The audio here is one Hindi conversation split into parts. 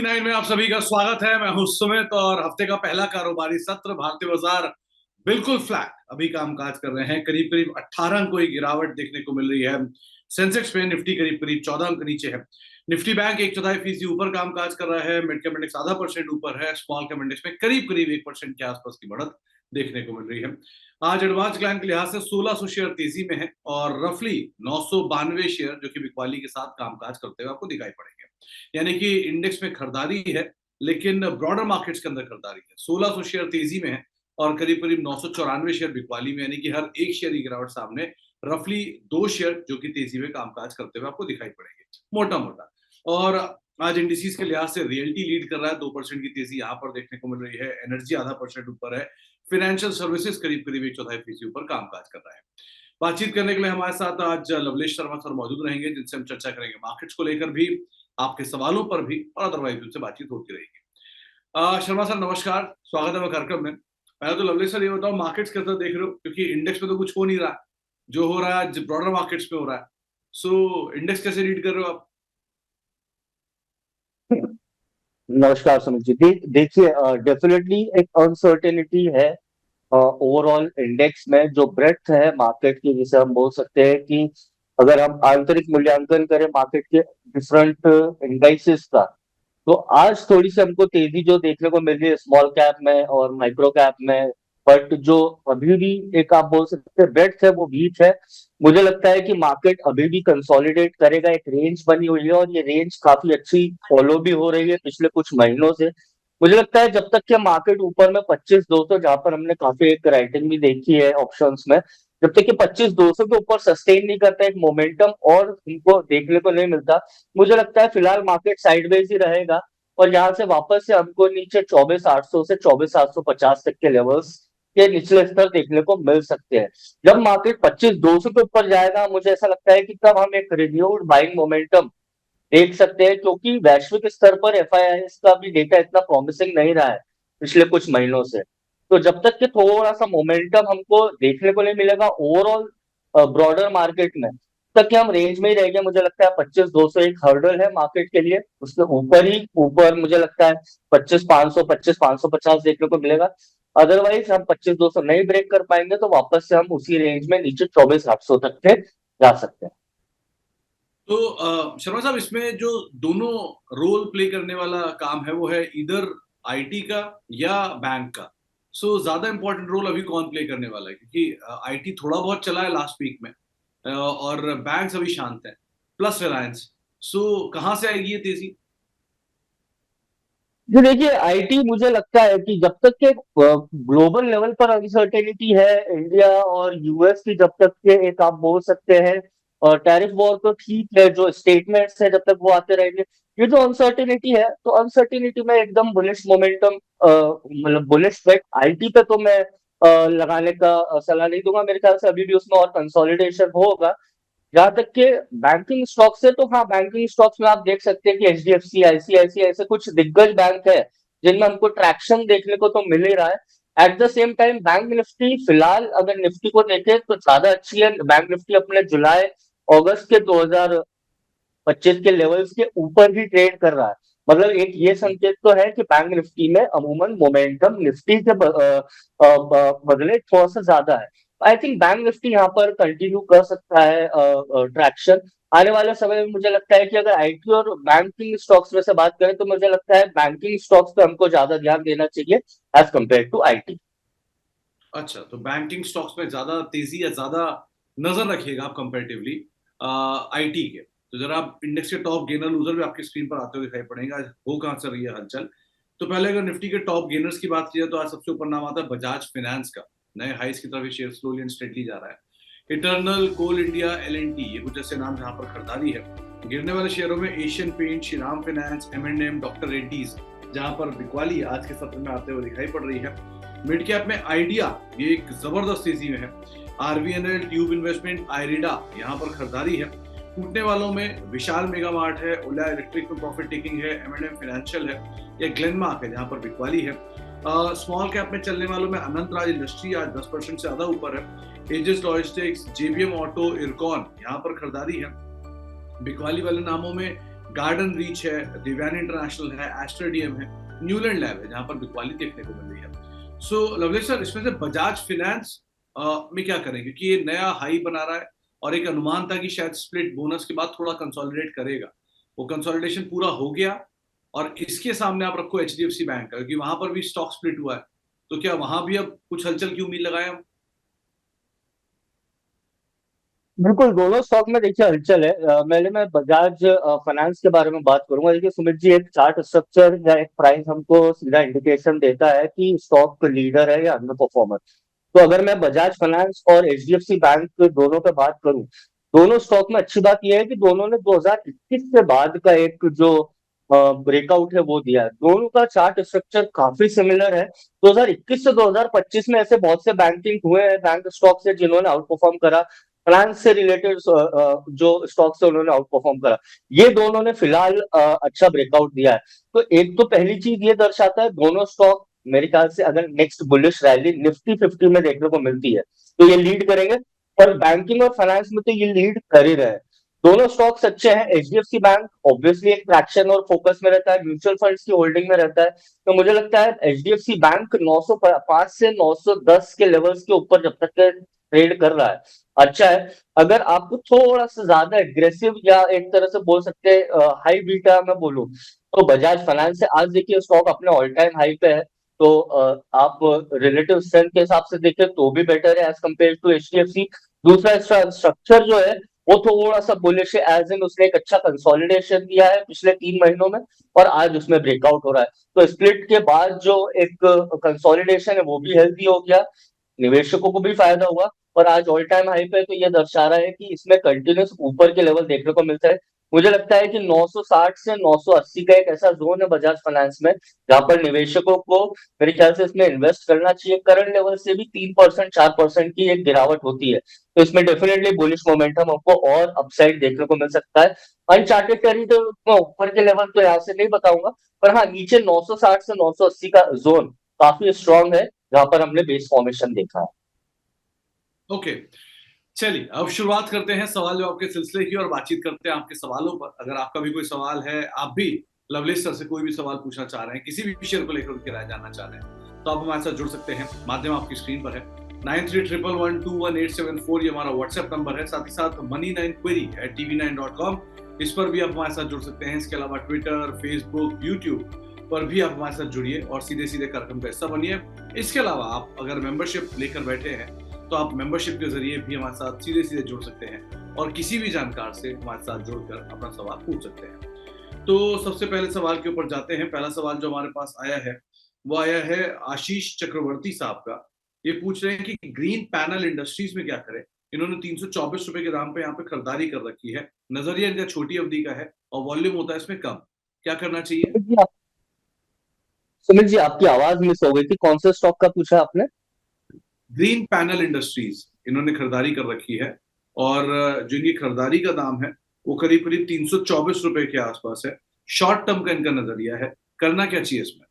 मनी 9 में आप सभी का स्वागत है। मैं हूं सुमित और हफ्ते का पहला कारोबारी सत्र भारतीय बाजार बिल्कुल फ्लैट अभी कामकाज कर रहे हैं। करीब करीब 18 अंकों की गिरावट देखने को मिल रही है। सेंसेक्स में निफ्टी करीब करीब 14 अंक नीचे है। निफ्टी बैंक 1/4% ऊपर कामकाज कर रहा है। मिड कैप इंडेक्स आधा % ऊपर है। स्मॉल कैप इंडेक्स में करीब करीब 1% के आसपास की बढ़त देखने को मिल रही है। आज एडवांस क्लाइंट के लिहाज से 1600 शेयर तेजी में है और रफली 992 शेयर जो कि बिकवाली के साथ कामकाज करते हुए आपको दिखाई पड़ेंगे। यानी कि इंडेक्स में खरीदारी है, लेकिन ब्रॉडर मार्केट्स के अंदर खरीदारी है। 1600 शेयर तेजी में है और करीब करीब 994 शेयर बिकवाली में, यानी कि हर एक शेयर की गिरावट सामने रफली 2 शेयर जो कि तेजी में कामकाज करते हुए आपको दिखाई पड़ेंगे, मोटा मोटा। और आज इंडिसेस के लिहाज से रियल्टी लीड कर रहा है, 2% की तेजी यहाँ पर देखने को मिल रही है। एनर्जी आधा % ऊपर है। फाइनेंशियल सर्विसेज करीब करीब 1/4% ऊपर कामकाज कर रहा है। बातचीत करने के लिए हमारे साथ आज लवलेश शर्मा सर मौजूद रहेंगे, जिनसे हम चर्चा करेंगे मार्केट्स को लेकर भी, आपके सवालों पर भी और अदरवाइज उनसे बातचीत होती रहेगी। शर्मा सर नमस्कार, स्वागत है कार्यक्रम में। पहले तो लवलेश सर ये बताओ, मार्केट्स कैसे देख रहे हो, क्योंकि इंडेक्स में तो कुछ हो नहीं रहा, जो हो रहा है ब्रॉडर मार्केट्स में हो रहा है। सो इंडेक्स कैसे रीड कर रहे हो आप? नमस्कार सुमित जी। देखिए, डेफिनेटली एक अनसर्टेनिटी है ओवरऑल इंडेक्स में। जो ब्रेड्थ है मार्केट की, जिसे हम बोल सकते हैं कि अगर हम आंतरिक मूल्यांकन करें मार्केट के डिफरेंट इंडाइसेस का, तो आज थोड़ी सी हमको तेजी जो देखने को मिल रही है स्मॉल कैप में और माइक्रो कैप में, बट जो अभी भी एक आप बोल सकते हैं ब्रेड्थ है वो वीक है। मुझे लगता है कि मार्केट अभी भी कंसोलिडेट करेगा। एक रेंज बनी हुई है और ये रेंज काफी अच्छी फॉलो भी हो रही है पिछले कुछ महीनों से। मुझे लगता है जब तक कि मार्केट ऊपर में 25,200, जहां पर हमने काफी एक राइटिंग भी देखी है ऑप्शंस में, जब तक कि 25,200 के ऊपर सस्टेन नहीं करता एक मोमेंटम और उनको देखने को नहीं मिलता, मुझे लगता है फिलहाल मार्केट साइडवेज ही रहेगा। और यहाँ से वापस से हमको नीचे 24,800 से 24,750 तक के लेवल्स के निचले स्तर देखने को मिल सकते हैं। जब मार्केट 25,200 के ऊपर जाएगा, मुझे ऐसा लगता है कि तब हम एक रिन्यूड बाइंग मोमेंटम देख सकते हैं, क्योंकि वैश्विक स्तर पर एफआईआईएस का भी डेटा इतना प्रॉमिसिंग नहीं रहा है पिछले कुछ महीनों से। तो जब तक कि थोड़ा सा मोमेंटम हमको देखने को नहीं मिलेगा ओवरऑल ब्रॉडर मार्केट में, तक कि हम रेंज में ही रहेंगे। मुझे लगता है 25,200 एक हर्डल है मार्केट के लिए। उसके ऊपर ही ऊपर मुझे लगता है 25,500, 25,550 देखने को मिलेगा। अदरवाइज हम 25,200 नहीं ब्रेक कर पाएंगे तो वापस से हम उसी रेंज में नीचे 24,800 तक के जा सकते हैं। तो शर्मा साहब, इसमें जो दोनों रोल प्ले करने वाला काम है वो है इधर आईटी का या बैंक का। सो ज्यादा इंपॉर्टेंट रोल अभी कौन प्ले करने वाला है, क्योंकि आईटी थोड़ा बहुत चला है लास्ट वीक में और बैंक्स अभी शांत है, प्लस रिलायंस। सो कहाँ से आएगी ये तेजी? जी देखिए, आईटी मुझे लगता है कि जब तक के ग्लोबल लेवल पर अनसर्टेनिटी है, इंडिया और यूएस की जब तक के एक आप बोल सकते हैं और टैरिफ वॉर तो ठीक है, जो स्टेटमेंट्स है जब तक वो आते रहेंगे, ये जो अनसर्टेनिटी है, तो अनसर्टेनिटी में एकदम बुलिश मोमेंटम, मतलब बुलिश बेट आईटी पे तो मैं लगाने का सलाह नहीं दूंगा। मेरे ख्याल से अभी भी उसमें और कंसोलिडेशन होगा। जहां तक के बैंकिंग स्टॉक से, तो हाँ, बैंकिंग स्टॉक्स में आप देख सकते हैं कि एचडीएफसी, आईसीआईसी ऐसे कुछ दिग्गज बैंक है जिनमें हमको ट्रैक्शन देखने को तो मिल ही रहा है। At the same time bank Nifty फिलहाल अगर निफ्टी को देखें तो ज्यादा अच्छी है। बैंक निफ्टी अपने जुलाई अगस्त के 2025 के लेवल्स के ऊपर ही ट्रेड कर रहा है। मतलब एक ये संकेत तो है कि बैंक निफ्टी में अमूमन मोमेंटम निफ्टी के बदले थोड़ा सा ज्यादा है। आई थिंक बैंक निफ्टी यहाँ पर कंटिन्यू कर सकता है ट्रैक्शन आने वाले समय में। मुझे लगता है कि अगर आईटी और बैंकिंग स्टॉक्स में से बात करें तो मुझे लगता है बैंकिंग स्टॉक्स पे हमको ज्यादा ध्यान देना चाहिए एज कम्पेयर टू आईटी। अच्छा, तो बैंकिंग स्टॉक्स में ज्यादा तेजी या ज्यादा नजर रखिएगा आप कंपैरेटिवली आईटी के। तो जरा आप इंडेक्स के टॉप गेनर लूजर भी आपकी स्क्रीन पर आते हुए दिखाई पड़ेंगे। आज हो कहां से रही है हलचल? तो पहले अगर निफ्टी के टॉप गेनर्स की बात की जाए तो आज सबसे ऊपर नाम आता है बजाज फाइनेंस का। नए हाइस की तरफ शेयर स्लोली एंड स्टेडली जा रहा है। इटर्नल, कोल इंडिया, एल&टी, ये कुछ ऐसे नाम जहां पर खरीदारी है। गिरने वाले शेयरों में Asian paint, Shriram finance, M&M, doctor Reddy's, जहां पर बिकवाली आज के सत्र में आते हुए दिखाई पड़ रही है। मिड कैप में आइडिया, ये एक जबरदस्त तेजी में है। आरवीएनएल, ट्यूब इन्वेस्टमेंट, आइरिडा, यहाँ पर खरीदारी है। टूटने वालों में विशाल मेगा मार्ट है, ओला इलेक्ट्रिक में प्रॉफिट टेकिंग है, M&M फाइनेंशियल है या ग्लेनमार्क है जहाँ पर बिकवाली है। स्मॉल कैप में चलने वालों में अनंत राज इंडस्ट्री आज 10% से ज्यादा ऊपर है। Aegis logistics, JBM auto, Ircon, यहाँ पर खरीदारी है। बिकवाली वाले नामों में गार्डन रीच है, दिव्यान इंटरनेशनल है, एस्ट्रेडियम है, न्यूलैंड लैब है, जहां पर बिकवाली देखने को मिल रही है। सो लवली सर, इसमें से बजाज फिनेंस में क्या करें, क्योंकि ये नया हाई बना रहा है और एक अनुमान था कि शायद स्प्लिट बोनस के बाद थोड़ा कंसोलिडेट करेगा। वो कंसोलिडेशन पूरा हो गया और इसके सामने आप रखो एचडीएफसी बैंक का, क्योंकि वहां पर भी स्टॉक स्प्लिट हुआ है। तो क्या वहां भी अब कुछ हलचल की उम्मीद लगाए हम? बिल्कुल, दोनों स्टॉक में देखिए हलचल है। पहले मैं बजाज फाइनेंस के बारे में बात करूंगा। देखिए सुमित जी, एक चार्ट स्ट्रक्चर या एक प्राइस हमको सीधा इंडिकेशन देता है कि स्टॉक लीडर है या अंडर परफॉर्मर। तो अगर मैं बजाज फाइनेंस और एचडीएफसी बैंक दोनों पे बात करूं, दोनों स्टॉक में अच्छी बात यह है कि दोनों ने 2021 से बाद का एक जो ब्रेकआउट है वो दिया है। दोनों का चार्ट स्ट्रक्चर काफी सिमिलर है। 2021 से 2025 में ऐसे बहुत से बैंकिंग हुए हैं, बैंक स्टॉक्स है जिन्होंने आउट परफॉर्म करा। फाइनेंस से रिलेटेड जो स्टॉक्स है उन्होंने आउट परफॉर्म करा। ये दोनों ने फिलहाल अच्छा ब्रेकआउट दिया है। तो एक तो पहली चीज ये दर्शाता है, दोनों स्टॉक मेरे ख्याल से अगर नेक्स्ट बुलिश रैली निफ्टी 50 में देखने को मिलती है तो ये लीड करेंगे। पर बैंकिंग और फाइनेंस में तो ये लीड कर ही रहे हैं। दोनों स्टॉक्स अच्छे हैं। एचडीएफसी बैंक ऑब्वियसली एक ट्रैक्शन और फोकस में रहता है, म्यूचुअल फंड्स की होल्डिंग में रहता है। तो मुझे लगता है एचडीएफसी बैंक 905 से 910 के लेवल्स के ऊपर जब तक ट्रेड कर रहा है अच्छा है। अगर आपको थोड़ा सा ज्यादा एग्रेसिव या एक तरह से बोल सकते हैं हाई बीटा मैं बोलूं, तो बजाज फाइनेंस से आज देखिए स्टॉक अपने ऑल टाइम हाई पे है। तो आप रिलेटिव स्ट्रेंथ के हिसाब से देखें तो भी बेटर है एज कम्पेयर टू एचडीएफसी। दूसरा स्ट्रक्चर जो है वो थोड़ा सा बुलिश है, एज इन उसने एक अच्छा कंसोलिडेशन दिया है पिछले 3 महीनों में और आज उसमें ब्रेकआउट हो रहा है। तो स्प्लिट के बाद जो एक कंसोलिडेशन है वो भी हेल्दी हो गया, निवेशकों को भी फायदा हुआ और आज ऑल टाइम हाई पे। तो ये दर्शा रहा है कि इसमें कंटिन्यूस ऊपर के लेवल देखने को मिलता है। मुझे लगता है कि 960 से 980 का एक ऐसा जोन है बजाज फाइनेंस में जहां पर निवेशकों को मेरे ख्याल से इसमें इन्वेस्ट करना चाहिए। करंट लेवल से भी 3% 4% की एक गिरावट होती है, तो इसमें डेफिनेटली बुलिश मोमेंटम आपको और अपसाइड देखने को मिल सकता है। अनचार्टेड टेरिटरी में ऊपर के लेवल तो यहाँ से नहीं बताऊंगा, पर हाँ नीचे 960 से 980 का जोन काफी स्ट्रांग है जहां पर हमने बेस फॉर्मेशन देखा है। ओके, चलिए अब शुरुआत करते हैं सवाल जवाब के सिलसिले की और बातचीत करते हैं आपके सवालों पर। अगर आपका भी कोई सवाल है, आप भी लवलेश सर से कोई भी सवाल पूछना चाह रहे हैं, किसी भी विषय को लेकर उनकी राय जानना चाह रहे हैं, तो आप हमारे साथ जुड़ सकते हैं। माध्यम आपकी स्क्रीन पर है। 9311211874 ये हमारा व्हाट्सएप नंबर है। साथ ही साथ money9query@tv9.com, इस पर भी आप हमारे साथ जुड़ सकते हैं। इसके अलावा ट्विटर, फेसबुक, यूट्यूब पर भी आप हमारे साथ जुड़िए और सीधे सीधे कार्यक्रम का हिस्सा बनिए। इसके अलावा आप अगर मेंबरशिप लेकर बैठे हैं तो आप मेंबरशिप के जरिए भी हमारे साथ सीधे सीधे जुड़ सकते हैं और किसी भी जानकार से हमारे साथ जुड़कर अपना सवाल पूछ सकते हैं। तो सबसे पहले सवाल के ऊपर जाते हैं। पहला सवाल जो हमारे पास आया है वो आया है आशीष चक्रवर्ती साहब का। ये पूछ रहे हैं कि ग्रीन पैनल इंडस्ट्रीज में क्या करें। इन्होंने 324 रुपए के दाम पे यहाँ पे खरीदारी कर रखी है। नजरिया इनका छोटी अवधि का है और वॉल्यूम होता है इसमें कम। क्या करना चाहिए? सुमित जी, आपकी आवाज मिस हो गई थी, कौन से स्टॉक का पूछा आपने? ग्रीन पैनल इंडस्ट्रीज इन्होंने खरीदारी कर रखी है और जो इनकी खरीदारी का दाम है वो करीब करीब 324 रुपए के आसपास है। शॉर्ट टर्म का इनका नजरिया है। करना क्या चाहिए इसमें?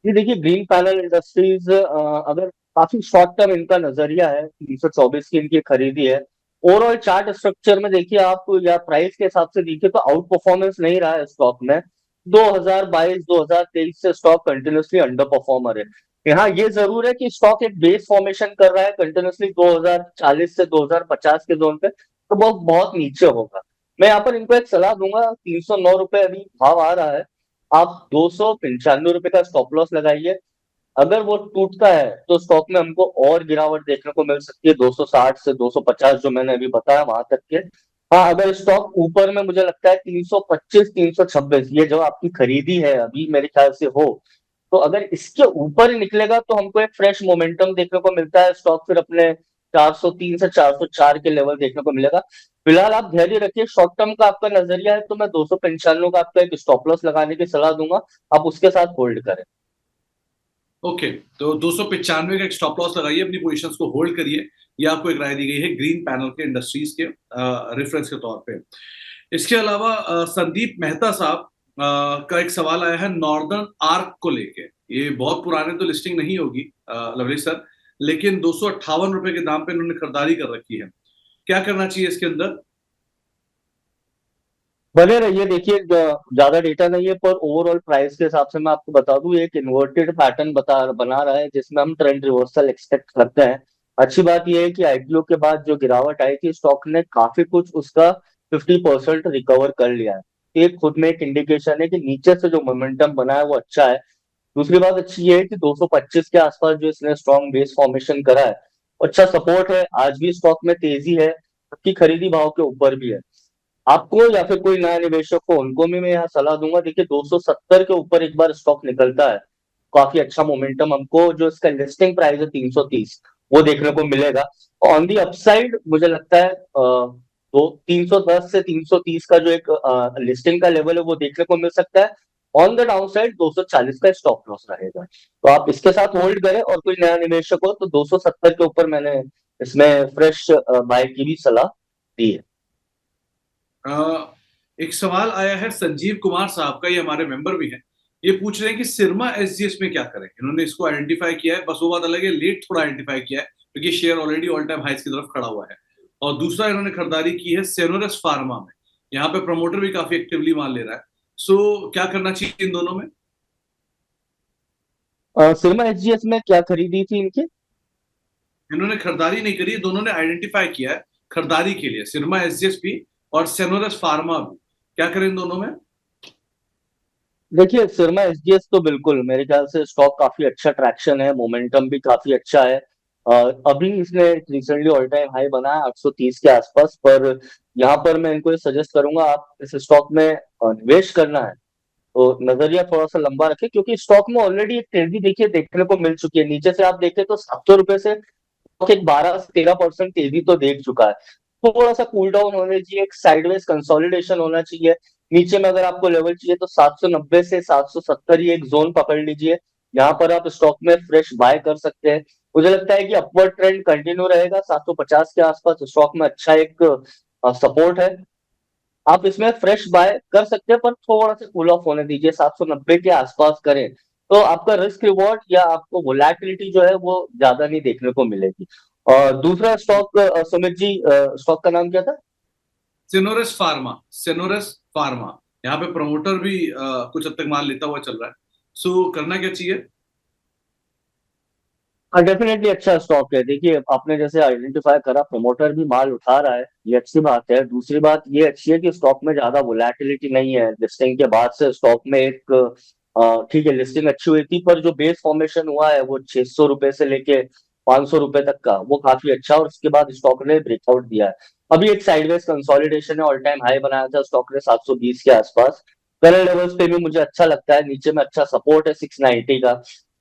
ये देखिए, ग्रीन पैनल इंडस्ट्रीज अगर काफी शॉर्ट टर्म इनका नजरिया है, 324 की इनकी खरीदी है। ओवरऑल चार्ट स्ट्रक्चर में देखिए आप या प्राइस के हिसाब से देखिए तो आउट परफॉर्मेंस नहीं रहा है स्टॉक में। 2022-2023 से स्टॉक कंटिन्यूसली अंडर परफॉर्मर है। यहाँ ये जरूर है कि स्टॉक एक बेस फॉर्मेशन कर रहा है कंटिन्यूसली 2040 से 2050 के जोन पे, तो बहुत बहुत नीचे होगा। मैं यहाँ पर इनको एक सलाह दूंगा, 309 रुपए अभी भाव आ रहा है, आप 295 रुपए का स्टॉप लॉस लगाइए। अगर वो टूटता है तो स्टॉक में हमको और गिरावट देखने को मिल सकती है 260 से 250 जो मैंने अभी बताया वहां तक के। हाँ, अगर स्टॉक ऊपर में मुझे लगता है 325 326 ये जो आपकी खरीदी है अभी मेरे ख्याल से हो, तो अगर इसके ऊपर ही निकलेगा तो हमको एक फ्रेश मोमेंटम देखने को मिलता है। स्टॉक फिर अपने 403 से 404 के लेवल देखने को मिलेगा। फिलहाल आप धैर्य रखिए। शॉर्ट टर्म का आपका नजरिया है तो मैं 295 का आपका एक स्टॉप लॉस लगाने की सलाह दूंगा, आप उसके साथ होल्ड करें। ओके, तो 295 का एक स्टॉप लॉस लगाइए, अपनी पोजीशंस को होल्ड करिए। ये आपको एक राय दी गई है ग्रीन पैनल के इंडस्ट्रीज के रेफरेंस के तौर पे। इसके अलावा संदीप मेहता साहब का एक सवाल आया है नॉर्दर्न आर्क को लेके। ये बहुत पुराने तो लिस्टिंग नहीं होगी लवली सर, लेकिन 258 रुपए के दाम पे इन्होंने खरीदारी कर रखी है। क्या करना चाहिए इसके अंदर? बने रहिए। देखिए ज्यादा डेटा नहीं है, पर ओवरऑल प्राइस के हिसाब से मैं आपको बता दूं, एक इन्वर्टेड पैटर्न बना रहा है जिसमें हम ट्रेंड रिवर्सल एक्सपेक्ट करते हैं। अच्छी बात यह है कि आईपीओ के बाद जो गिरावट आई थी, स्टॉक ने काफी कुछ उसका 50% रिकवर कर लिया है। ये खुद में एक इंडिकेशन है कि नीचे से जो मोमेंटम बना है वो अच्छा है। दूसरी बात अच्छी ये है कि 225 के आसपास जो इसने स्ट्रॉन्ग बेस फॉर्मेशन करा है, अच्छा सपोर्ट है। आज भी स्टॉक में तेजी है, सबकी खरीदी भाव के ऊपर भी है। आपको या फिर कोई नया निवेशक को, उनको भी मैं यहाँ सलाह दूंगा। देखिए 270 के ऊपर एक बार स्टॉक निकलता है, काफी अच्छा मोमेंटम हमको, जो इसका लिस्टिंग प्राइस है 330, वो देखने को मिलेगा। ऑन दी अपसाइड मुझे लगता है दो 310 से 330 का जो एक लिस्टिंग का लेवल है वो देखने को मिल सकता है। ऑन द डाउन साइड 240 का स्टॉप लॉस रहेगा, तो आप इसके साथ होल्ड करें। और कोई नया निवेशक हो तो 270 के ऊपर मैंने इसमें फ्रेश बाय की भी सलाह दी है। एक सवाल आया है संजीव कुमार साहब का, ये हमारे मेंबर भी हैं। ये पूछ रहे हैं कि सिरमा एसजीएस में क्या करें। इन्होंने इसको आइडेंटिफाई किया है, बस वो बात अलग है लेट थोड़ा आइडेंटिफाई किया है, क्योंकि शेयर ऑलरेडी ऑल टाइम हाइस की तरफ खड़ा हुआ है। और दूसरा इन्होंने खरीदारी की है सेनोरस फार्मा में। यहाँ पे प्रमोटर भी काफी एक्टिवली माल ले रहा है। सो क्या करना चाहिए इन दोनों में? सिरमा एसजीएस में क्या खरीदी थी इनकी? इन्होंने खरीदारी नहीं करी, दोनों ने आइडेंटिफाई किया है खरीदारी के लिए, सिरमा एसजीएस भी और सेनोरस फार्मा भी। क्या करें इन दोनों में? देखिए सिरमा एसजीएस तो बिल्कुल मेरे ख्याल से स्टॉक काफी अच्छा ट्रैक्शन है, मोमेंटम भी काफी अच्छा है। अभी इसने रिसेंटली ऑल टाइम हाई बनाया 830 के आसपास, पर यहाँ पर मैं इनको सजेस्ट करूंगा, आप इस स्टॉक में निवेश करना है तो नजरिया थोड़ा सा लंबा रखें, क्योंकि स्टॉक में ऑलरेडी एक तेजी देखिए देखने को मिल चुकी है। नीचे से आप देखें तो 700 रुपए से स्टॉक एक 12 से 13% तेजी तो देख चुका है। थोड़ा सा कूल डाउन होने चाहिए, एक साइडवेज कंसोलिडेशन होना चाहिए। नीचे में अगर आपको लेवल चाहिए तो 790 से 770 ही एक जोन पकड़ लीजिए। यहाँ पर आप स्टॉक में फ्रेश बाय कर सकते हैं। मुझे लगता है कि अपवर्ड ट्रेंड कंटिन्यू रहेगा। 750 के आसपास स्टॉक में अच्छा एक सपोर्ट है, आप इसमें फ्रेश बाय कर सकते हैं, पर थोड़ा सा कूल ऑफ होने दीजिए, 790 के आसपास करें तो आपका रिस्क रिवॉर्ड या आपको वोलैटिलिटी जो है वो ज्यादा नहीं देखने को मिलेगी। और दूसरा स्टॉक सुमित जी, स्टॉक का नाम क्या था? सेनोरस फार्मा, सेनोरस फार्मा। यहाँ पे प्रमोटर भी कुछ हद तक माल लेता हुआ चल रहा है। सो करना क्या चाहिए? हाँ डेफिनेटली अच्छा स्टॉक है। देखिए आपने जैसे आइडेंटिफाई करा, प्रमोटर भी माल उठा रहा है, ये अच्छी बात है। दूसरी बात ये अच्छी है कि स्टॉक में ज्यादा वोलैटिलिटी नहीं है। लिस्टिंग के बाद से स्टॉक में एक ठीक है, लिस्टिंग अच्छी हुई थी, पर जो बेस फॉर्मेशन हुआ है वो 600 रुपए से लेके 500 रुपए तक का, वो काफी अच्छा, और उसके बाद स्टॉक ने ब्रेकआउट दिया है। अभी एक साइडवेज कंसोलिडेशन है, ऑल टाइम हाई बनाया था स्टॉक ने 720 के आसपास। करंट लेवल्स पे भी मुझे अच्छा लगता है, नीचे में अच्छा सपोर्ट है 690 का,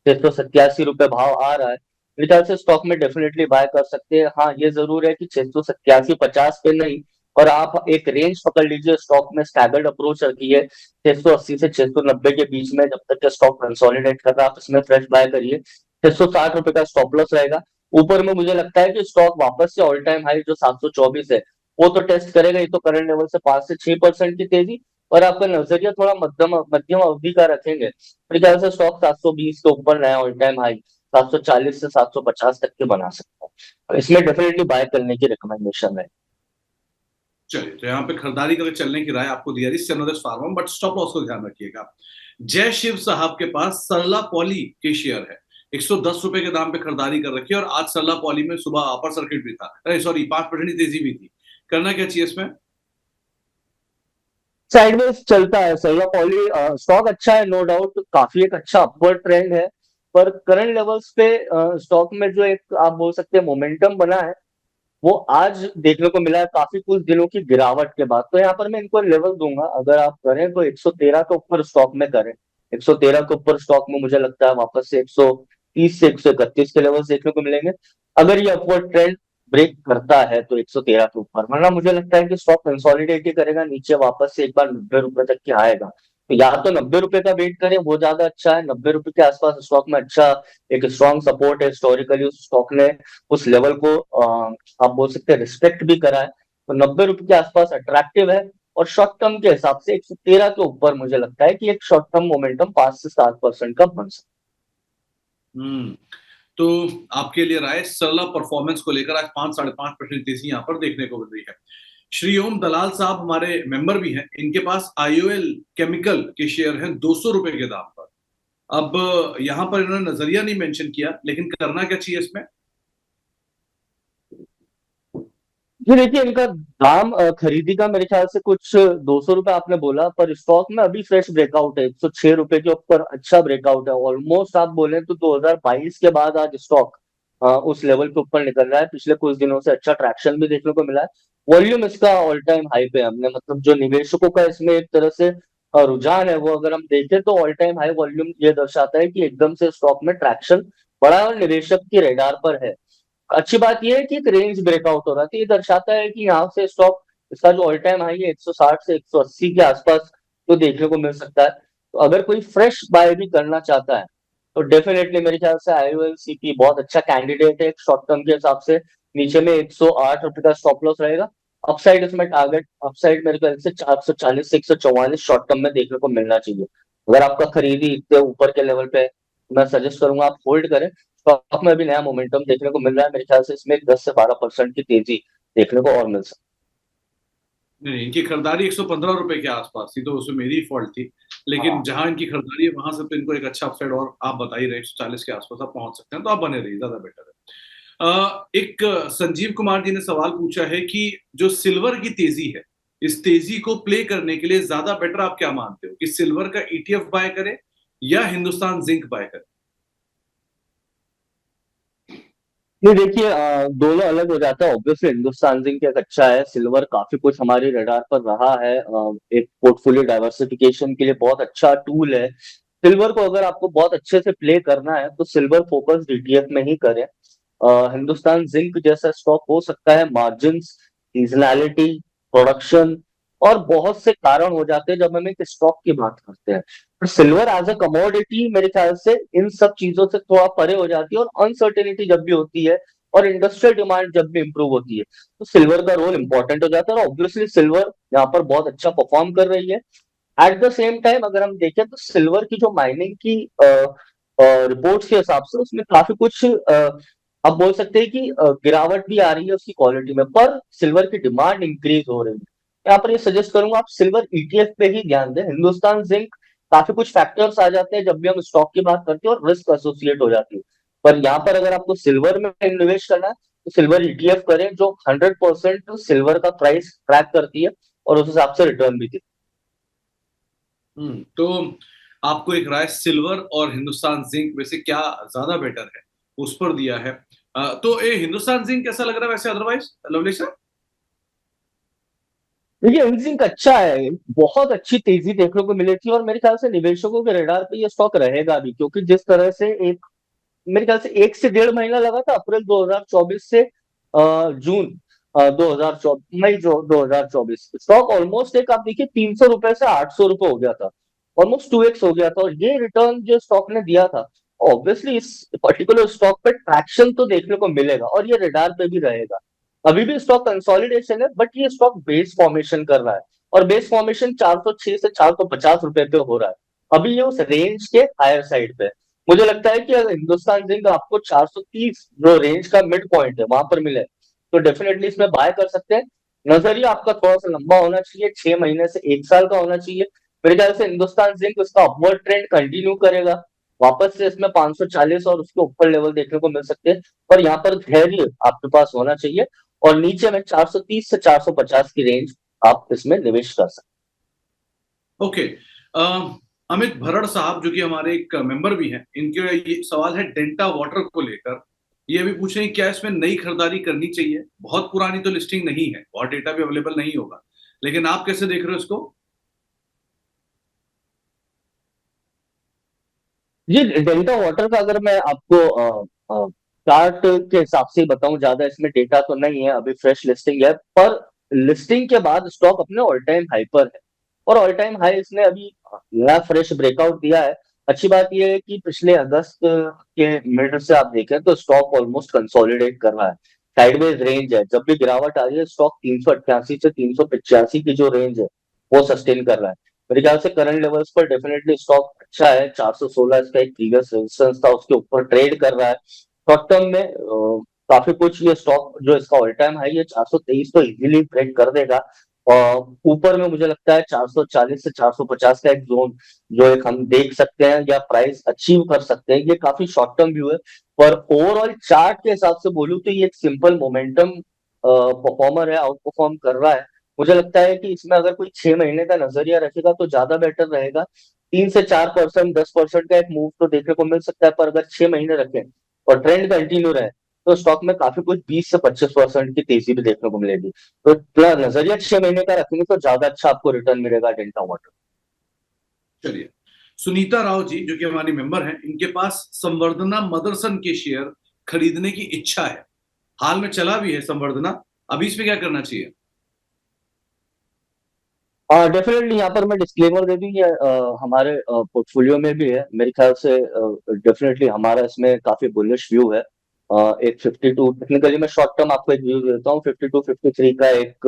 687 रुपए भाव आ रहा है। मेरे ख्याल से स्टॉक में डेफिनेटली बाय कर सकते हैं। हाँ ये जरूर है कि 687 50 पे नहीं, और आप एक रेंज पकड़ लीजिए, स्टॉक में स्टैगर्ड अप्रोच रखिए 680 से 690 के बीच में। जब तक के स्टॉक कंसोलिडेट कर रहा है आप इसमें फ्रेश बाय करिए। 660 रुपए का स्टॉप लॉस रहेगा। ऊपर में मुझे लगता है कि स्टॉक वापस से ऑल टाइम हाई जो 724 है वो तो टेस्ट करेगा। ये तो करंट लेवल से 5 से 6% की तेजी, और आपका नजरिया थोड़ा मध्यम मध्यम अवधि का रखेंगे, मेरे ख्याल से स्टॉक 720 के ऊपर नया ऑल टाइम हाई 740 से 750 तक के बना सकता है। इसमें डेफिनेटली बाय करने की रिकमेंडेशन है। चलिए, तो यहाँ पे खरीदारी करके चलने की राय आपको दी जा रही है सेनोरस फार्मा, बट स्टॉप लॉस को ध्यान रखिएगा। जय शिव साहब के पास सरला पॉली के शेयर है, 110 रुपए के दाम पे खरीदारी कर रखी है, और आज सरला पॉली में सुबह अपर सर्किट भी था, अरे सॉरी 5% की तेजी भी थी। करना क्या चाहिए इसमें? साइडवेज चलता है सही पॉली, स्टॉक अच्छा है नो डाउट, काफी एक अच्छा अपवर्ड ट्रेंड है। पर करंट लेवल्स पे स्टॉक में जो एक आप बोल सकते हैं मोमेंटम बना है, वो आज देखने को मिला है काफी कुछ दिनों की गिरावट के बाद। तो यहाँ पर मैं इनको लेवल दूंगा, अगर आप करें तो 113 के ऊपर स्टॉक में करें। 113 के ऊपर स्टॉक में मुझे लगता है वापस से 130 से 131 के लेवल देखने को मिलेंगे। अगर ये अपवर्ड ट्रेंड ब्रेक करता है तो 113 के ऊपर, वरना मुझे लगता है कि स्टॉक कंसोलिडेट ही करेगा, नीचे वापस से एक बार 90 रुपए तक के आएगा। तो या तो 90 रुपए का वेट करें, वो ज्यादा अच्छा है। 90 रुपए के आसपास स्टॉक में अच्छा एक स्ट्रॉन्ग सपोर्ट है, हिस्टोरिकली उस स्टॉक ने उस लेवल को आप बोल सकते हैं रिस्पेक्ट भी करा है। तो 90 रुपए के आसपास अट्रैक्टिव है। और शॉर्ट टर्म के हिसाब से 113 के ऊपर मुझे लगता है कि एक शॉर्ट टर्म मोमेंटम 5 से 7% का बन सकता हम्म। तो आपके लिए राय सरला परफॉर्मेंस को लेकर आज 5 साढ़े 5% तेजी यहाँ पर देखने को मिल रही है। श्री ओम दलाल साहब हमारे मेंबर भी हैं, इनके पास आईओएल केमिकल के शेयर हैं 200 रुपए के दाम पर। अब यहाँ पर इन्होंने नजरिया नहीं मेंशन किया, लेकिन करना क्या चाहिए इसमें? जी देखिए, इनका दाम खरीदी का मेरे ख्याल से कुछ 200 रुपए आपने बोला, पर स्टॉक में अभी फ्रेश ब्रेकआउट है 106 रुपए के ऊपर। अच्छा ब्रेकआउट है, ऑलमोस्ट आप बोले तो 2022 के बाद आज स्टॉक उस लेवल के ऊपर निकल रहा है। पिछले कुछ दिनों से अच्छा ट्रैक्शन भी देखने को मिला है। वॉल्यूम इसका ऑल टाइम हाई पे है। हमने मतलब जो निवेशकों का इसमें एक तरह से रुझान है, वो अगर हम देखें तो ऑल टाइम हाई वॉल्यूम ये दर्शाता है कि एकदम से स्टॉक में ट्रैक्शन बड़ा है और निवेशक की रेडार पर है। अच्छी बात ये है कि एक रेंज ब्रेकआउट हो रहा था। ये दर्शाता है कि यहाँ से स्टॉक, इसका जो ऑल टाइम हाई है 160 से 180 के आसपास तो देखने को मिल सकता है। तो अगर कोई फ्रेश बाय भी करना चाहता है तो डेफिनेटली मेरे ख्याल से आईओएलसीपी बहुत अच्छा कैंडिडेट है शॉर्ट टर्म के हिसाब से। नीचे में 108 रुपए का स्टॉप लॉस रहेगा। अपसाइड इसमें टारगेट अपसाइड मेरे ख्याल से 440 से 144 शॉर्ट टर्म में देखने को मिलना चाहिए। अगर आपका खरीदी इतने ऊपर के लेवल पे है, तो मैं सजेस्ट करूंगा आप होल्ड करें। स्टॉक में अभी नया मोमेंटम देखने को मिल रहा है। मेरे ख्याल से इसमें 10 से 12% की तेजी देखने को और मिल सकती नहीं, इनकी खरीदारी 115 रुपए के आसपास थी, तो उसमें मेरी फॉल्ट थी। है। लेकिन हाँ। जहां इनकी खरीदारी है वहां से तो इनको एक अच्छा अपसाइड, और आप बता ही रहे 140 के आसपास आप पहुंच सकते हैं, तो आप बने रहिए, ज्यादा बेटर है। एक संजीव कुमार जी ने सवाल पूछा है कि जो सिल्वर की तेजी है, इस तेजी को प्ले करने के लिए ज्यादा बेटर आप क्या मानते हो कि सिल्वर का ईटीएफ बाय करें या हिंदुस्तान जिंक बाय करें? नहीं देखिए, दोनों अलग हो जाता है। ऑब्वियसली हिंदुस्तान जिंक एक अच्छा है। सिल्वर काफी कुछ हमारी रडार पर रहा है। एक पोर्टफोलियो डाइवर्सिफिकेशन के लिए बहुत अच्छा टूल है। सिल्वर को अगर आपको बहुत अच्छे से प्ले करना है तो सिल्वर फोकस डीटीएफ में ही करें। हिंदुस्तान जिंक जैसा स्टॉक हो सकता है, मार्जिन, सीजनैलिटी, प्रोडक्शन और बहुत से कारण हो जाते हैं जब हम एक स्टॉक की बात करते हैं। पर सिल्वर एज अ कमोडिटी मेरे ख्याल से इन सब चीजों से थोड़ा परे हो जाती है, और अनसर्टेनिटी जब भी होती है और इंडस्ट्रियल डिमांड जब भी इंप्रूव होती है तो सिल्वर का रोल इंपॉर्टेंट हो जाता है। और ऑब्वियसली सिल्वर यहाँ पर बहुत अच्छा परफॉर्म कर रही है। एट द सेम टाइम अगर हम देखें तो सिल्वर की जो माइनिंग की रिपोर्ट्स के हिसाब से उसमें काफी कुछ आप बोल सकते हैं कि गिरावट भी आ रही है उसकी क्वालिटी में, पर सिल्वर की डिमांड इंक्रीज हो रही है। यहाँ पर ये सजेस्ट करूंगा आप सिल्वर ईटीएफ पे ही ध्यान दें। हिंदुस्तान जिंक काफी कुछ फैक्टर्स आ जाते हैं जब भी हम स्टॉक की बात करते हैं और रिस्क एसोसिएट हो जाती है। पर यहाँ पर अगर आपको सिल्वर में इन्वेस्ट करना है तो सिल्वर ईटीएफ करें जो 100% सिल्वर का प्राइस ट्रैक करती है और उस हिसाब से रिटर्न भी देती तो आपको एक राय सिल्वर और हिंदुस्तान जिंक में से क्या ज्यादा बेटर है उस पर दिया है। तो ये हिंदुस्तान जिंक कैसा लग रहा है वैसे अदरवाइज, लवली सर? है। देखिए इंजिन अच्छा है। बहुत अच्छी तेजी देखने को मिली थी और मेरे ख्याल से निवेशकों के रडार पे ये स्टॉक रहेगा भी, क्योंकि जिस तरह से एक मेरे ख्याल से 1 से 1.5 महीना लगा था अप्रैल 2024 से जून 2024 मई जो 2024 स्टॉक ऑलमोस्ट एक आप देखिए 300 रुपए से 800 रुपए हो गया था। ऑलमोस्ट 2x हो गया था, और ये रिटर्न जो स्टॉक ने दिया था ऑब्वियसली इस पर्टिकुलर स्टॉक पे ट्रैक्शन तो देखने को मिलेगा और ये रडार पे भी रहेगा। अभी भी स्टॉक कंसोलिडेशन है, बट ये स्टॉक बेस फॉर्मेशन कर रहा है और बेस फॉर्मेशन 406 से 450 रुपए पे हो रहा है। अभी ये उस रेंज के हायर साइड पे है। मुझे लगता है कि अगर हिंदुस्तान जिंक आपको 430 जो रेंज का मिड पॉइंट है वहां पर मिले तो डेफिनेटली इसमें बाय कर सकते हैं। नजरिया आपका थोड़ा सा लंबा होना चाहिए, 6 महीने से 1 साल का होना चाहिए। मेरे ख्याल से हिंदुस्तान जिंक उसका अपवर्ड ट्रेंड कंटिन्यू करेगा। वापस से इसमें 540 और उसके ऊपर लेवल देखने को मिल सकते हैं। और यहाँ पर धैर्य आपके पास होना चाहिए, और नीचे में 430 से 450 की रेंज आप इसमें निवेश कर सकते ओके। अमित भरड़ साहब जो कि हमारे एक मेंबर भी हैं, इनके ये सवाल है डेल्टा वाटर को लेकर। ये भी पूछ रहे हैं क्या इसमें नई खरीदारी करनी चाहिए? बहुत पुरानी तो लिस्टिंग नहीं है और डेटा भी अवेलेबल नहीं होगा, लेकिन आप कैसे देख रहे हो इसको? हैं। जी डेल्टा वाटर का अगर मैं आपको चार्ट के हिसाब से बताऊं, ज्यादा इसमें डेटा तो नहीं है, अभी फ्रेश लिस्टिंग है, पर लिस्टिंग के बाद स्टॉक अपने ऑल टाइम हाई पर है और ऑल टाइम हाई इसने अभी नया फ्रेश ब्रेकआउट दिया है। अच्छी बात यह है कि पिछले अगस्त के मिड से आप देखें तो स्टॉक ऑलमोस्ट कंसोलिडेट कर रहा है। साइडवेज रेंज है, जब भी गिरावट आ रही है स्टॉक 388 से 385 की जो रेंज है वो सस्टेन कर रहा है। मेरे ख्याल से करंट लेवल्स पर डेफिनेटली स्टॉक अच्छा है। 416 इसका एक प्रीवियस रेजिस्टेंस था, उसके ऊपर ट्रेड कर रहा है। शॉर्ट टर्म में काफी कुछ ये स्टॉक जो इसका ऑल टाइम हाई है 423 तो इजीली ब्रेक कर देगा। और ऊपर में मुझे लगता है 440 से 450 का एक जोन जो एक हम देख सकते हैं या प्राइस अचीव कर सकते हैं, ये काफी शॉर्ट टर्म व्यू है। पर ओवरऑल चार्ट के हिसाब से बोलूं तो ये एक सिंपल मोमेंटम परफॉर्मर है, आउट परफॉर्म कर रहा है। मुझे लगता है कि इसमें अगर कोई 6 महीने का नजरिया रखेगा तो ज्यादा बेटर रहेगा। 3 से 4%, 10% का एक मूव तो देखने को मिल सकता है, पर अगर 6 महीने रखें और ट्रेंड कंटिन्यू रहे तो स्टॉक में काफी कुछ 20 से 25% की तेजी भी देखने को मिलेगी। तो थोड़ा नजरिया 6 महीने का रखेंगे तो ज्यादा अच्छा आपको रिटर्न मिलेगा डेल्टा वाटर। चलिए, सुनीता राव जी जो कि हमारी मेंबर हैं, इनके पास संवर्धना मदरसन के शेयर खरीदने की इच्छा है। हाल में चला भी है संवर्धना, अभी इसमें क्या करना चाहिए? डेफिनेटली यहाँ पर मैं डिस्क्लेमर दे दूं, ये हमारे पोर्टफोलियो में भी है मेरे ख्याल से। डेफिनेटली हमारा इसमें काफी बुलिश व्यू है। एक 52 टेक्निकली मैं शॉर्ट टर्म आपको एक व्यू देता हूँ। 52-53 का एक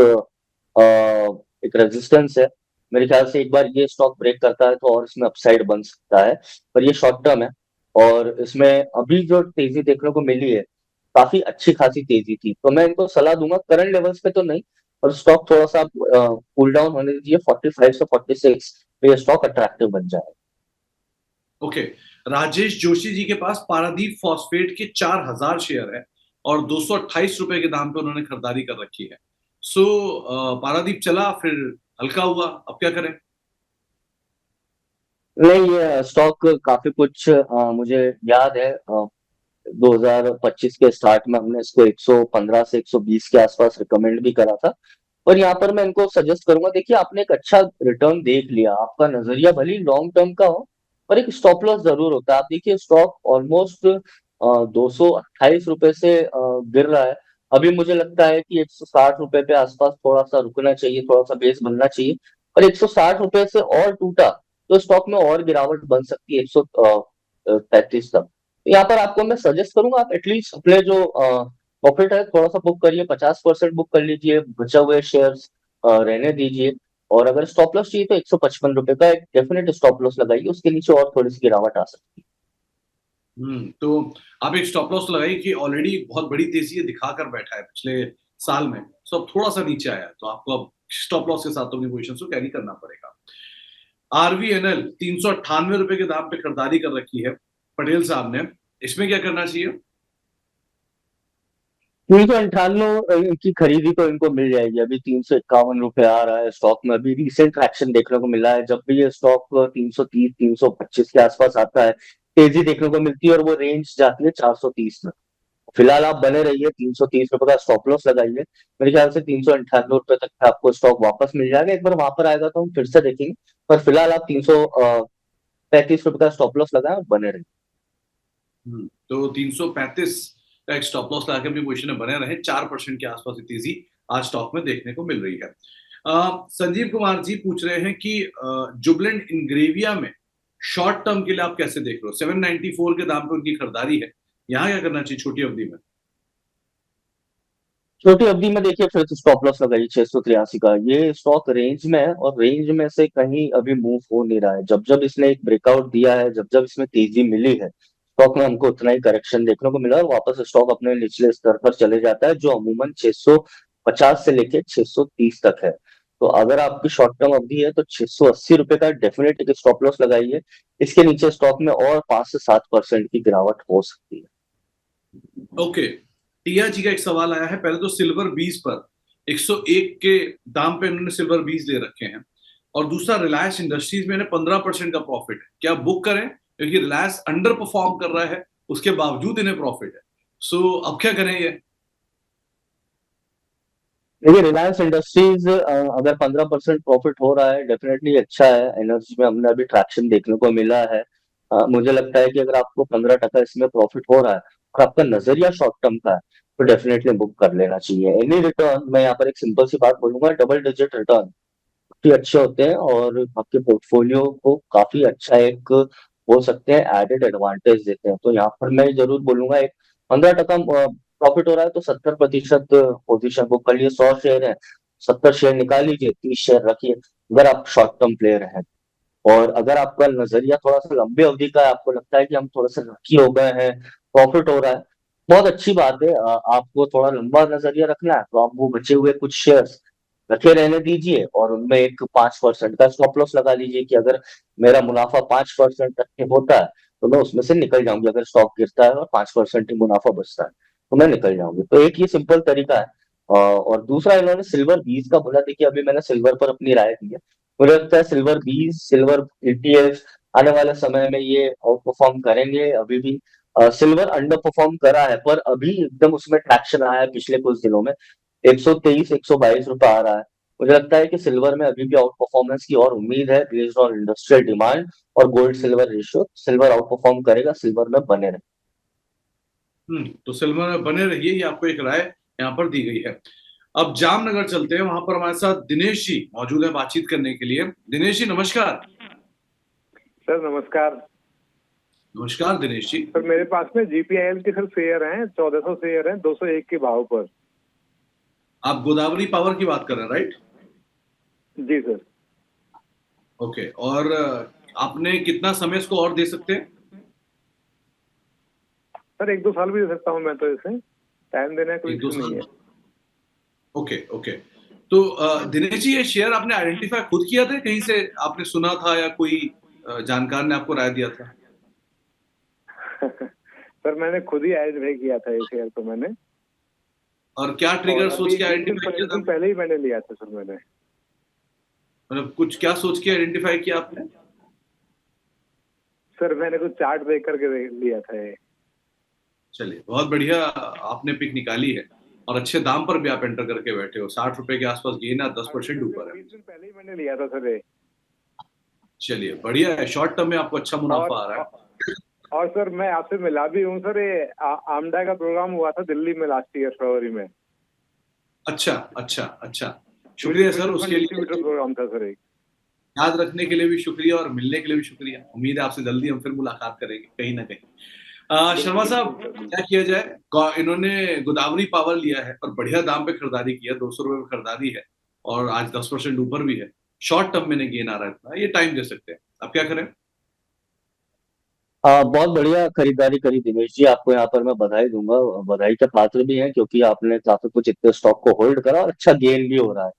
रेजिस्टेंस है। मेरे ख्याल से एक बार ये स्टॉक ब्रेक करता है तो और इसमें अपसाइड बन सकता है, पर ये शॉर्ट टर्म है। और इसमें अभी जो तेजी देखने को मिली है, काफी अच्छी खासी तेजी थी, तो मैं इनको सलाह दूंगा करंट लेवल्स पे तो नहीं, और स्टॉक थोड़ा सा कूल डाउन होने दीजिए 45 से 46 पे, ये स्टॉक अट्रैक्टिव बन जाए। ओके, राजेश जोशी जी के पास पारादीप फॉस्फेट के 4,000 शेयर है और 228 रुपए के दाम पे उन्होंने खरीदारी कर रखी है। सो पारादीप चला, फिर हल्का हुआ, अब क्या करें? नहीं, ये स्टॉक काफी कुछ मुझे याद है 2025 के स्टार्ट में हमने इसको 115 से 120 के आसपास रिकमेंड भी करा था। और यहाँ पर मैं इनको सजेस्ट करूंगा, देखिए आपने एक अच्छा रिटर्न देख लिया, आपका नजरिया भले ही लॉन्ग टर्म का हो, पर एक स्टॉप लॉस जरूर होता है। आप देखिए स्टॉक ऑलमोस्ट 228 रुपए से गिर रहा है। अभी मुझे लगता है कि 160 रुपए पे आसपास थोड़ा सा रुकना चाहिए, थोड़ा सा बेस बनना चाहिए। और 160 रुपए से और टूटा तो स्टॉक में और गिरावट बन सकती है 135 तक। तो यहाँ पर आपको मैं सजेस्ट करूंगा, आप एटलीस्ट अपने जो प्रॉफिट है थोड़ा सा बुक करिए, 50% बुक कर लीजिए, बचे हुए शेयर्स रहने दीजिए। और अगर स्टॉप लॉस चाहिए तो 155 रुपए का एक डेफिनेट स्टॉप लॉस लगाइए, उसके नीचे और थोड़ी सी गिरावट आ सकती तो आप एक स्टॉप लॉस लगाइए कि ऑलरेडी बहुत बड़ी तेजी है, दिखाकर बैठा है पिछले साल में, सो अब थोड़ा सा नीचे आया है, तो आपको अब स्टॉप लॉस के साथ अपनी पोजीशन को कैरी करना पड़ेगा। आरवीएनएल 398 रुपए के दाम पे खरीदारी कर रखी है पटेल साहब ने, इसमें क्या करना चाहिए? है। 398 की खरीदी तो इनको मिल जाएगी, अभी 351 रुपए आ रहा है स्टॉक में। अभी रिसेंट ट्रैक्शन देखने को मिला है, जब भी ये स्टॉक 330 325 के आसपास आता है तेजी देखने को मिलती है, और वो रेंज जाती है 430 में। फिलहाल आप बने रहिए, 330 रुपए का स्टॉप लॉस लगाइए। मेरे ख्याल से 398 रुपए तक का आपको स्टॉक वापस मिल जाएगा। एक बार वहां पर आएगा तो हम फिर से देखेंगे, पर फिलहाल आप 335 रुपए का स्टॉप लॉस लगाएं और बने रहिए। तो 335 का एक स्टॉप लॉस लगा के अपनी पोजीशन में बने रहे। 4% के आसपास की तेजी आज स्टॉक में देखने को मिल रही है। संजीव कुमार जी पूछ रहे हैं कि जुबलेंट इंग्रेविया में शॉर्ट टर्म के लिए आप कैसे देख रहे हो? 794 के दाम पे उनकी खरीदारी है, यहाँ क्या करना चाहिए छोटी अवधि में? छोटी अवधि में देखिए फिर से स्टॉप लॉस लगाइए 683 का। ये स्टॉक रेंज में है और रेंज में से कहीं अभी मूव हो नहीं रहा है। जब जब इसने एक ब्रेकआउट दिया है, जब जब इसमें तेजी मिली है, स्टॉक में हमको उतना ही करेक्शन देखने को मिला और वापस स्टॉक अपने निचले स्तर पर चले जाता है, जो अमूमन 650 से लेके 630 तक है। तो अगर आपकी शॉर्ट टर्म अवधि है तो 680 रुपए का डेफिनेट एक स्टॉप लॉस लगाइए। इसके नीचे स्टॉक में और 5 से 7% की गिरावट हो सकती है। ओके, टिया जी का एक सवाल आया है। पहले तो सिल्वर बीज पर 101 के दाम पे इन्होंने सिल्वर बीज ले रखे हैं, और दूसरा रिलायंस इंडस्ट्रीज में 15% का प्रॉफिट है, क्या बुक करें? क्योंकि रिलायंस अंडर परफॉर्म कर रहा है, उसके बावजूद इन्हें प्रॉफिट है। सो अब क्या करें ये? देखिए रिलायंस इंडस्ट्रीज अगर 15% प्रॉफिट हो रहा है डेफिनेटली अच्छा है। एनर्जी में हमने अभी ट्रैक्शन देखने को मिला है। मुझे लगता है कि अगर आपको 15% इसमें प्रॉफिट हो रहा है और आपका नजरिया शॉर्ट टर्म का है तो डेफिनेटली बुक कर लेना चाहिए। एनी रिटर्न, मैं यहाँ पर एक सिंपल सी बात बोलूंगा, डबल डिजिट रिटर्न काफी अच्छे होते हैं और आपके पोर्टफोलियो को काफी अच्छा एक बोल सकते हैं एडेड एडवांटेज देते हैं। तो यहाँ पर मैं जरूर बोलूंगा एक 15% प्रॉफिट हो रहा है तो 70% पोजीशन बुक कर लिए। 100 शेयर है, 70 शेयर निकाल लीजिए, 30 शेयर रखिए अगर आप शॉर्ट टर्म प्लेयर हैं। और अगर आपका नजरिया थोड़ा सा लंबी अवधि का है, आपको लगता है कि हम थोड़ा सा लकी हो गए हैं, प्रॉफिट हो रहा है, बहुत अच्छी बात है। आपको थोड़ा लंबा नजरिया रखना है तो आप वो बचे हुए कुछ शेयर्स रखे रहने दीजिए और उनमें एक 5% का स्टॉप लॉस लगा लीजिए कि अगर मेरा मुनाफा 5% तक के होता है तो मैं उसमें से निकल जाऊंगी। अगर स्टॉक गिरता है और 5% ही मुनाफा बचता है तो मैं निकल जाऊंगी। तो एक ये सिंपल तरीका है। और दूसरा इन्होंने सिल्वर बीज का बोला। देखिए अभी मैंने सिल्वर पर अपनी राय दी है। मुझे लगता है सिल्वर बीज, सिल्वर ईटीएफ आने वाले समय में ये आउट परफॉर्म करेंगे। अभी भी सिल्वर अंडर परफॉर्म करा है पर अभी एकदम उसमें ट्रैक्शन आया है पिछले कुछ दिनों में। 123 122 रुपए आ रहा है। मुझे लगता है कि सिल्वर में अभी भी आउट परफॉर्मेंस की और उम्मीद है बेस्ड ऑन इंडस्ट्रियल डिमांड और gold silver ratio. Silver out perform करेगा, सिल्वर में बने रहे। तो सिल्वर में बने रहिए, ये आपको एक राय यहाँ पर दी गई है। अब जामनगर चलते हैं, वहां पर हमारे साथ दिनेश जी मौजूद है बातचीत करने के लिए। दिनेश जी नमस्कार। सर नमस्कार। नमस्कार दिनेश जी। सर मेरे पास में जीपीआईएल के सर शेयर हैं, 1400 शेयर हैं 201 के भाव पर। आप गोदावरी पावर की बात कर रहे हैं, राइट? जी सर। ओके, और आपने कितना समय इसको और दे सकते हैं? सर 1-2 साल भी दे सकता हूँ मैं तो, इसे टाइम देने का कोई एक दो इशू नहीं साल है। Okay okay. तो दिनेश जी, ये शेयर आपने आइडेंटिफाई खुद किया था, कहीं से आपने सुना था या कोई जानकार ने आपको राय दिया था? सर मैंने खुद ही आइडेंटिफाई किया था ये शेयर तो मैंने। और क्या और ट्रिगर सोच अभी के 20 दिन आइडेंटिफाई किया 25 था? दिन पहले ही मैंने लिया था सर मैंने। मतलब कुछ क्या सोच के आइडेंटिफाई किया आपने? सर मैंने कुछ चार्ट देख करके लिया था ये। चलिए, बहुत बढ़िया आपने पिक निकाली है। और अच्छे दाम पर भी आप एंटर करके बैठे हो। 60 रुपए के आसपास गेन है, 10% ऊपर है। 20 दिन पहले ही मैंने लिया था सर ये। चलिए बढ़िया है, शॉर्ट टर्म में आपको अच्छा मुनाफा आ रहा है। और सर मैं आपसे मिला भी हूँ सर, ये आमडा का प्रोग्राम हुआ था दिल्ली में लास्ट ईयर फरवरी में। अच्छा अच्छा अच्छा। शुक्रिया सर उसके लिए। प्रोग्राम था सर एक। याद रखने के लिए भी शुक्रिया और मिलने के लिए भी शुक्रिया। उम्मीद है आपसे जल्दी हम फिर मुलाकात करेंगे कहीं ना कहीं। शर्मा साहब, क्या किया जाए? इन्होंने गोदावरी पावर लिया है और बढ़िया दाम पे खरीदारी की है, 200 रुपए में खरीदारी है और आज 10% ऊपर भी है। शॉर्ट टर्म में गेन आ रहा है इतना, ये टाइम दे सकते हैं। अब क्या करें? बहुत बढ़िया खरीदारी करी दिनेश जी। आपको यहाँ पर मैं बधाई दूंगा। बधाई के पात्र भी हैं क्योंकि आपने काफी कुछ इतने स्टॉक को होल्ड करा और अच्छा गेन भी हो रहा है।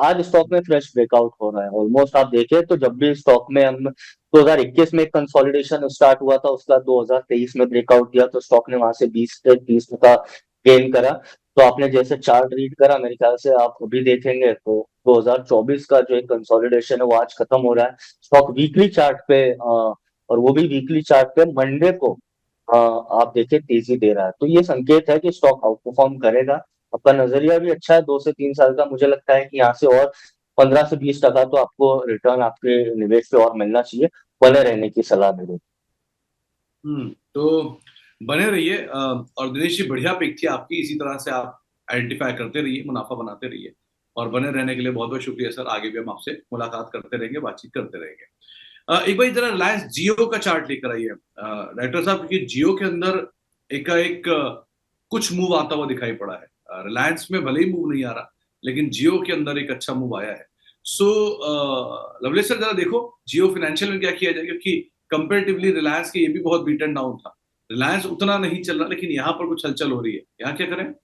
आज स्टॉक में फ्रेश ब्रेकआउट हो रहा है। ऑलमोस्ट आप देखें तो जब भी स्टॉक में हम 2021 में एक कंसोलिडेशन स्टार्ट हुआ था, उसका 2023 में ब्रेकआउट दिया तो स्टॉक ने वहां से 20 से 30 टका गेन करा। तो आपने जैसे चार्ट रीड करा, मेरे ख्याल से आप अभी देखेंगे तो 2024 का जो एक कंसोलिडेशन है वो आज खत्म हो रहा है। स्टॉक वीकली चार्ट पे और वो भी वीकली चार्ट पे मंडे को आप देखिए तेजी दे रहा है। तो ये संकेत है कि स्टॉक आउट परफॉर्म करेगा। आपका नजरिया भी अच्छा है 2 से 3 साल का। मुझे लगता है कि यहाँ से और 15 से 20 टका तो आपको रिटर्न आपके निवेश पे और मिलना चाहिए। बने रहने की सलाह मेरी। तो बने रहिए। और दिनेश जी, बढ़िया पिक थी आपकी। इसी तरह से आप आइडेंटिफाई करते रहिए, मुनाफा बनाते रहिए। और बने रहने के लिए बहुत बहुत शुक्रिया सर। आगे भी हम आपसे मुलाकात करते रहेंगे, बातचीत करते रहेंगे। एक बार जरा रिलायंस जियो का चार्ट लेकर आइए डायरेक्टर साहब, क्योंकि जियो के अंदर एकाएक कुछ मूव आता हुआ दिखाई पड़ा है। रिलायंस में भले ही मूव नहीं आ रहा, लेकिन जियो के अंदर एक अच्छा मूव आया है। सो लवलेश सर, जरा देखो जियो फाइनेंशियल में क्या किया जाए, क्योंकि कंपेरेटिवली रिलायंस के ये भी बहुत बीटन डाउन था। रिलायंस उतना नहीं चल रहा, लेकिन यहाँ पर कुछ हलचल हो रही है। यहाँ क्या करें?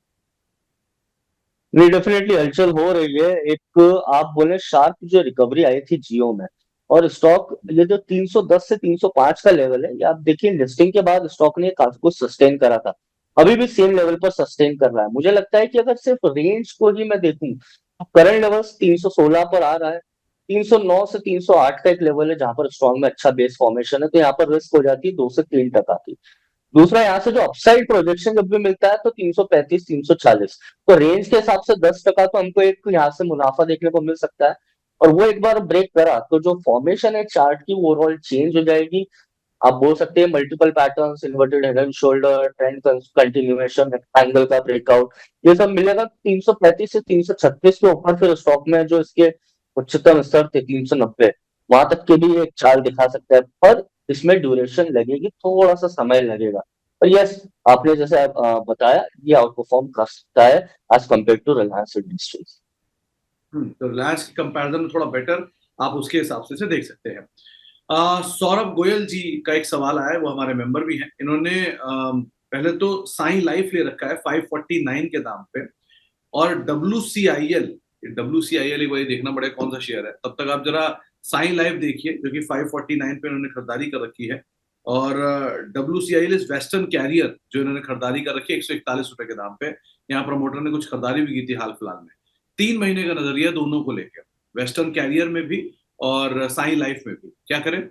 नहीं, डेफिनेटली हलचल हो रही है। एक आप बोले शार्प जो रिकवरी आई थी जियो में, और स्टॉक ये जो 310 से 305 का लेवल है, ये आप देखिए लिस्टिंग के बाद स्टॉक ने काफी कुछ सस्टेन करा था। अभी भी सेम लेवल पर सस्टेन कर रहा है। मुझे लगता है कि अगर सिर्फ रेंज को ही मैं देखूं तो करंट लेवल्स 316 पर आ रहा है। 309 से 308 का एक लेवल है जहां पर स्टॉक में अच्छा बेस फॉर्मेशन है, तो यहाँ पर रिस्क हो जाती है 2 से 3 टका की। दूसरा, यहाँ से जो अपसाइड प्रोजेक्शन जब भी मिलता है तो 335 340, तो रेंज के हिसाब से 10 टका तो हमको एक यहाँ से मुनाफा देखने को मिल सकता है। और वो एक बार ब्रेक करा तो जो फॉर्मेशन है चार्ट की वो ओवरऑल चेंज हो जाएगी। आप बोल सकते हैं multiple patterns, inverted head and shoulder, trend continuation, rectangle का ब्रेकआउट, ये सब मिलेगा 335 से 336 के ऊपर। फिर स्टॉक में जो इसके उच्चतम स्तर थे 390, वहां तक के भी एक चाल दिखा सकता है। पर इसमें ड्यूरेशन लगेगी, थोड़ा सा समय लगेगा। पर यस, आपने जैसे बताया, ये आउट परफॉर्म कर सकता है as compared to Reliance industries. तो रिलायंस की कंपैरिजन में थोड़ा बेटर आप उसके हिसाब से देख सकते हैं। सौरभ गोयल जी का एक सवाल आया है, वो हमारे मेंबर भी हैं। इन्होंने पहले तो साई लाइफ ले रखा है 549 के दाम पे, और WCIL एक बार देखना पड़ेगा कौन सा शेयर है। तब तक आप जरा साई लाइफ देखिए जो कि 549 पे इन्होंने खरीदारी कर रखी है, और WCIL इज वेस्टर्न कैरियर जो इन्होंने खरीदारी कर रखी है 141 रुपए के दाम पे। यहाँ प्रमोटर ने कुछ खरीदारी भी की थी हाल फिलहाल में। 3 महीने का नजरिया दोनों को लेकर, वेस्टर्न कैरियर में भी और साई लाइफ में भी, क्या करें?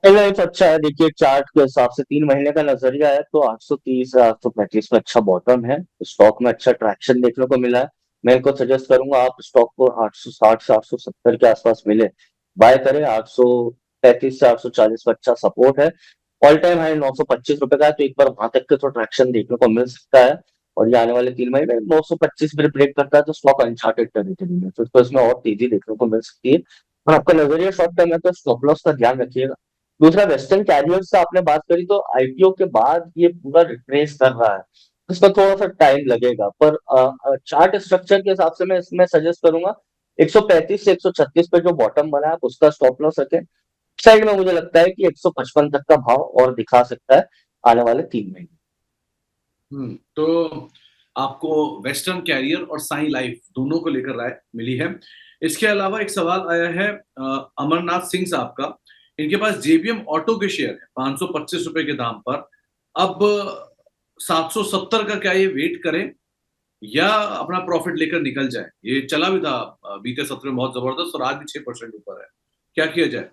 लाइफ अच्छा है, देखिए चार्ट के हिसाब से 3 महीने का नजरिया है तो 830 या 835 में अच्छा बॉटम है। स्टॉक में अच्छा ट्रैक्शन देखने को मिला है। मैं इनको सजेस्ट करूंगा आप स्टॉक को 860 से 870 के आसपास मिले बाय करें। 835 से 840 में अच्छा सपोर्ट है। ऑल टाइम हाई 925 रुपए का है, तो एक बार वहां तक के तो ट्रैक्शन देखने को मिल सकता है। और ये आने वाले 3 महीने 925 में ब्रेक करता है तो स्टॉक अनचार्टेड टेरिटरी में, तो इसमें और तेजी देखने को मिल सकती है। और आपका नजरिया शॉर्ट टर्म है तो स्टॉप लॉस का ध्यान रखिएगा। दूसरा, वेस्टर्न कैरियर से आपने बात करी तो आईपीओ के बाद ये पूरा रिट्रेस कर रहा है, इसका थोड़ा सा टाइम लगेगा, पर चार्ट स्ट्रक्चर के हिसाब से मैं इसमें सजेस्ट करूंगा 135 से 136 पे जो बॉटम बना है उसका स्टॉप लॉस रखें। साइड में मुझे लगता है कि 155 तक का भाव और दिखा सकता है आने वाले 3 महीने। तो आपको वेस्टर्न कैरियर और साई लाइफ दोनों को लेकर राय मिली है। इसके अलावा एक सवाल आया है अमरनाथ सिंह साहब का। इनके पास जेबीएम ऑटो के शेयर है 525 रुपए के दाम पर। अब 770 का क्या ये वेट करें या अपना प्रॉफिट लेकर निकल जाए? ये चला भी था बीते सत्र में बहुत जबरदस्त, और आज भी 6% ऊपर है, क्या किया जाए?